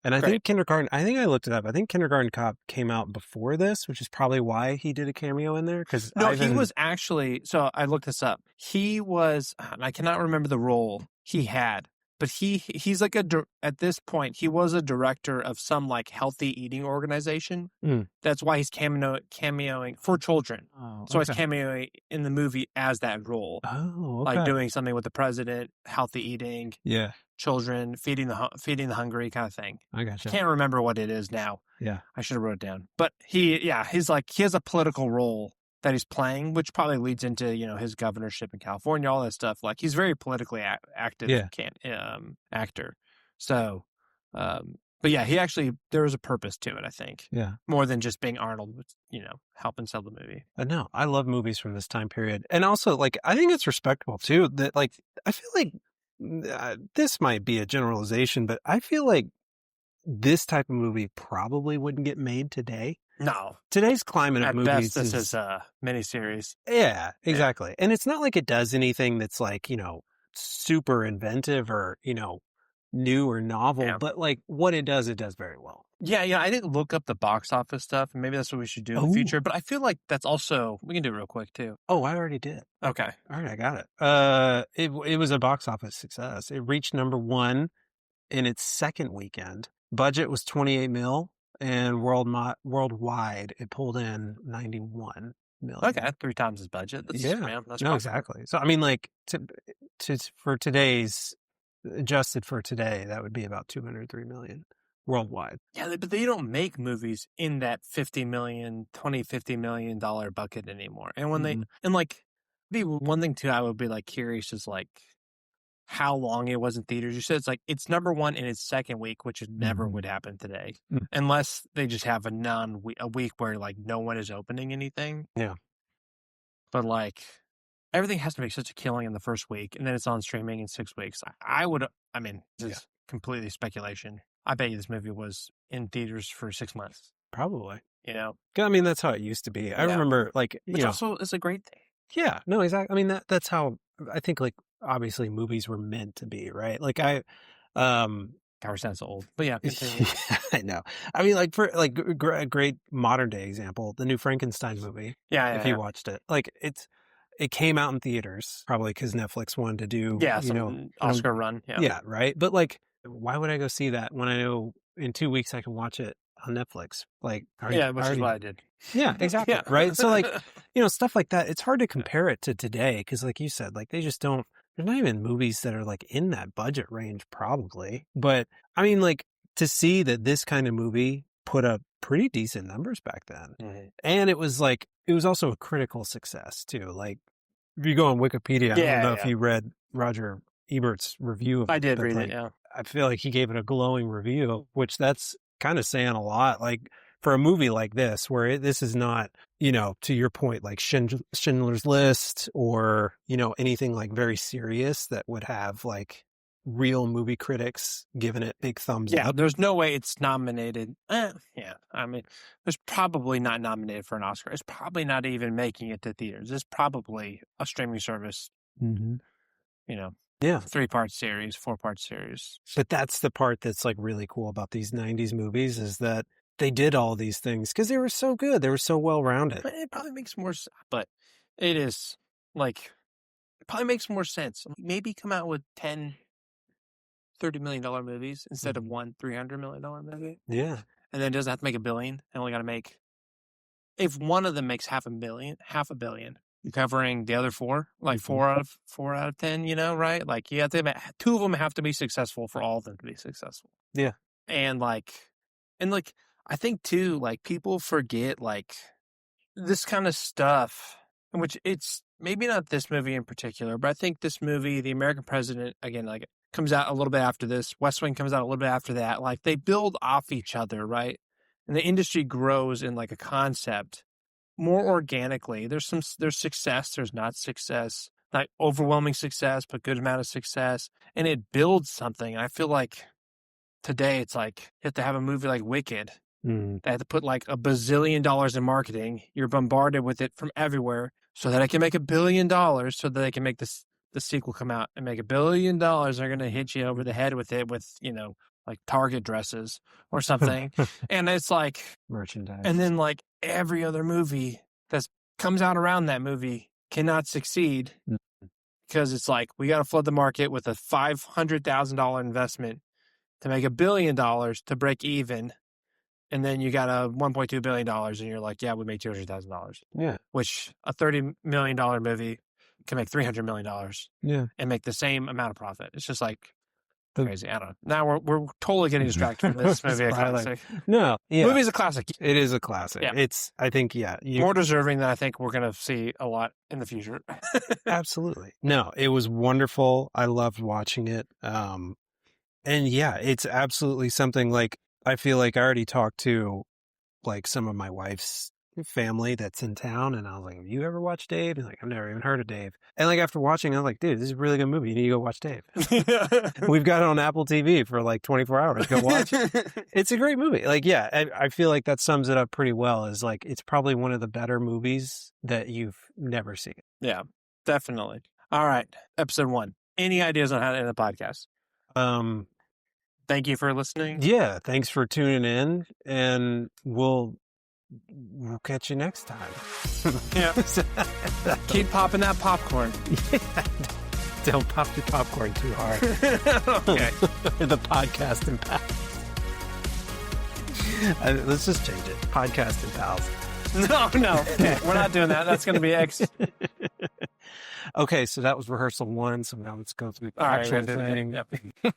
and I think I looked it up. I think Kindergarten Cop came out before this, which is probably why he did a cameo in there.
He was actually, so I looked this up. He was, I cannot remember the role he had. But he's like at this point, he was a director of some like healthy eating organization. Mm. That's why he's cameoing for children. Oh, okay. So he's cameoing in the movie as that role.
Oh, okay.
Like doing something with the president, healthy eating, children, feeding the hungry kind of thing.
I gotcha.
Can't remember what it is now.
Yeah,
I should have wrote it down. But he has a political role that he's playing, which probably leads into, his governorship in California, all that stuff. Like he's very politically active actor. So, but yeah, he actually, there was a purpose to it, I think.
Yeah.
More than just being Arnold, helping sell the movie.
No, I love movies from this time period. And also, like, I think it's respectable too that, like, I feel like this might be a generalization, but I feel like this type of movie probably wouldn't get made today.
No.
Today's climate of
At
movies
best, this is a miniseries.
Yeah, exactly. And it's not like it does anything that's like, super inventive or, new or novel, but like what it does very well.
Yeah. I didn't look up the box office stuff, and maybe that's what we should do in the future. But I feel like that's also, we can do it real quick too.
Oh, I already did.
Okay.
All right, I got it. It was a box office success. It reached number 1 in its second weekend. Budget was 28 mil, and worldwide it pulled in 91 million.
Okay, 3 times his budget. That's
exactly. So I mean, like for today's adjusted for today, that would be about 203 million worldwide.
Yeah, but they don't make movies in that $50 million bucket anymore. And when be one thing too, I would be like curious is like how long it was in theaters. You said it's like it's number 1 in its second week, which never would happen today, unless they just have a week where like no one is opening anything.
Yeah,
but like everything has to make such a killing in the first week, and then it's on streaming in 6 weeks. This is completely speculation. I bet you this movie was in theaters for 6 months.
Probably.
I
mean, that's how it used to be. I remember, like,
which also is a great thing.
Yeah, no, exactly. I mean, that's how I think, like, obviously movies were meant to be, right? Like,
God, sounds so old, but yeah,
I know. I mean, like, for like a great modern day example, the new Frankenstein movie. If you watched it, like, it came out in theaters probably because Netflix wanted to do
Oscar run.
Yeah, right. But like, why would I go see that when I know in 2 weeks I can watch it on Netflix? Like,
which is what I did.
Yeah, exactly. Right. So like, stuff like that. It's hard to compare it to today because, like you said, like they just don't. There's not even movies that are like in that budget range, probably. But I mean, like to see that this kind of movie put up pretty decent numbers back then, and it was also a critical success too. Like if you go on Wikipedia, I don't know if you read Roger Ebert's review of it.
I did read
like,
it. Yeah,
I feel like he gave it a glowing review, which that's kind of saying a lot. Like for a movie like this, where this is not, to your point, like Schindler's List or, anything like very serious that would have like real movie critics giving it big thumbs up.
Yeah, there's no way it's nominated. I mean, there's probably not nominated for an Oscar. It's probably not even making it to theaters. It's probably a streaming service. 3-part series, 4-part series.
But that's the part that's like really cool about these 90s movies is that they did all these things because they were so good. They were so well-rounded.
It probably makes more sense, but it is like, it probably makes more sense. Maybe come out with 10, $30 million movies instead of one $300 million movie.
Yeah.
And then it doesn't have to make $1 billion. They only got to make, if one of them makes half a billion, covering the other 4, like 4 out of 10, right? Like you have to, 2 of them have to be successful for all of them to be successful.
Yeah.
And I think too, like people forget like this kind of stuff, which it's maybe not this movie in particular, but I think this movie, The American President, again, like comes out a little bit after this. West Wing comes out a little bit after that. Like they build off each other, right? And the industry grows in like a concept more organically. There's success, there's not success, not overwhelming success, but good amount of success, and it builds something. And I feel like today it's like you have to have a movie like Wicked. They have to put like $1 bazillion in marketing. You're bombarded with it from everywhere so that I can make $1 billion so that they can make the sequel come out and make $1 billion. They're going to hit you over the head with it with, like Target dresses or something. And it's like
merchandise.
And then like every other movie that comes out around that movie cannot succeed because it's like, we got to flood the market with a $500,000 investment to make $1 billion to break even. And then you got a $1.2 billion and you're like, yeah, we made $200,000.
Yeah.
Which a $30 million movie can make $300 million.
Yeah.
And make the same amount of profit. It's just like crazy. I don't know. Now we're totally getting distracted from this movie. A classic.
No. Yeah.
Movie's a classic.
It is a classic.
Yeah.
It's, I think,
more deserving than I think we're going to see a lot in the future.
Absolutely. No, it was wonderful. I loved watching it. And yeah, it's absolutely something like, I feel like I already talked to like some of my wife's family that's in town, and I was like, have you ever watched Dave? He's like, I've never even heard of Dave. And like after watching, I was like, dude, this is a really good movie. You need to go watch Dave. We've got it on Apple TV for like 24 hours. Go watch it. It's a great movie. Like, yeah, I feel like that sums it up pretty well. Is like, it's probably one of the better movies that you've never seen.
Yeah, definitely. All right. Episode 1. Any ideas on how to end the podcast? Thank you for listening.
Yeah. Thanks for tuning in, and we'll catch you next time.
Yeah. Keep popping that popcorn.
Yeah. Don't pop the popcorn too hard.
Okay.
The podcast and pals. Let's just change it. Podcast and pals.
No. Okay. We're not doing that. That's going to be X.
Okay, so that was rehearsal 1. So now let's go through the actual thing.
Yep.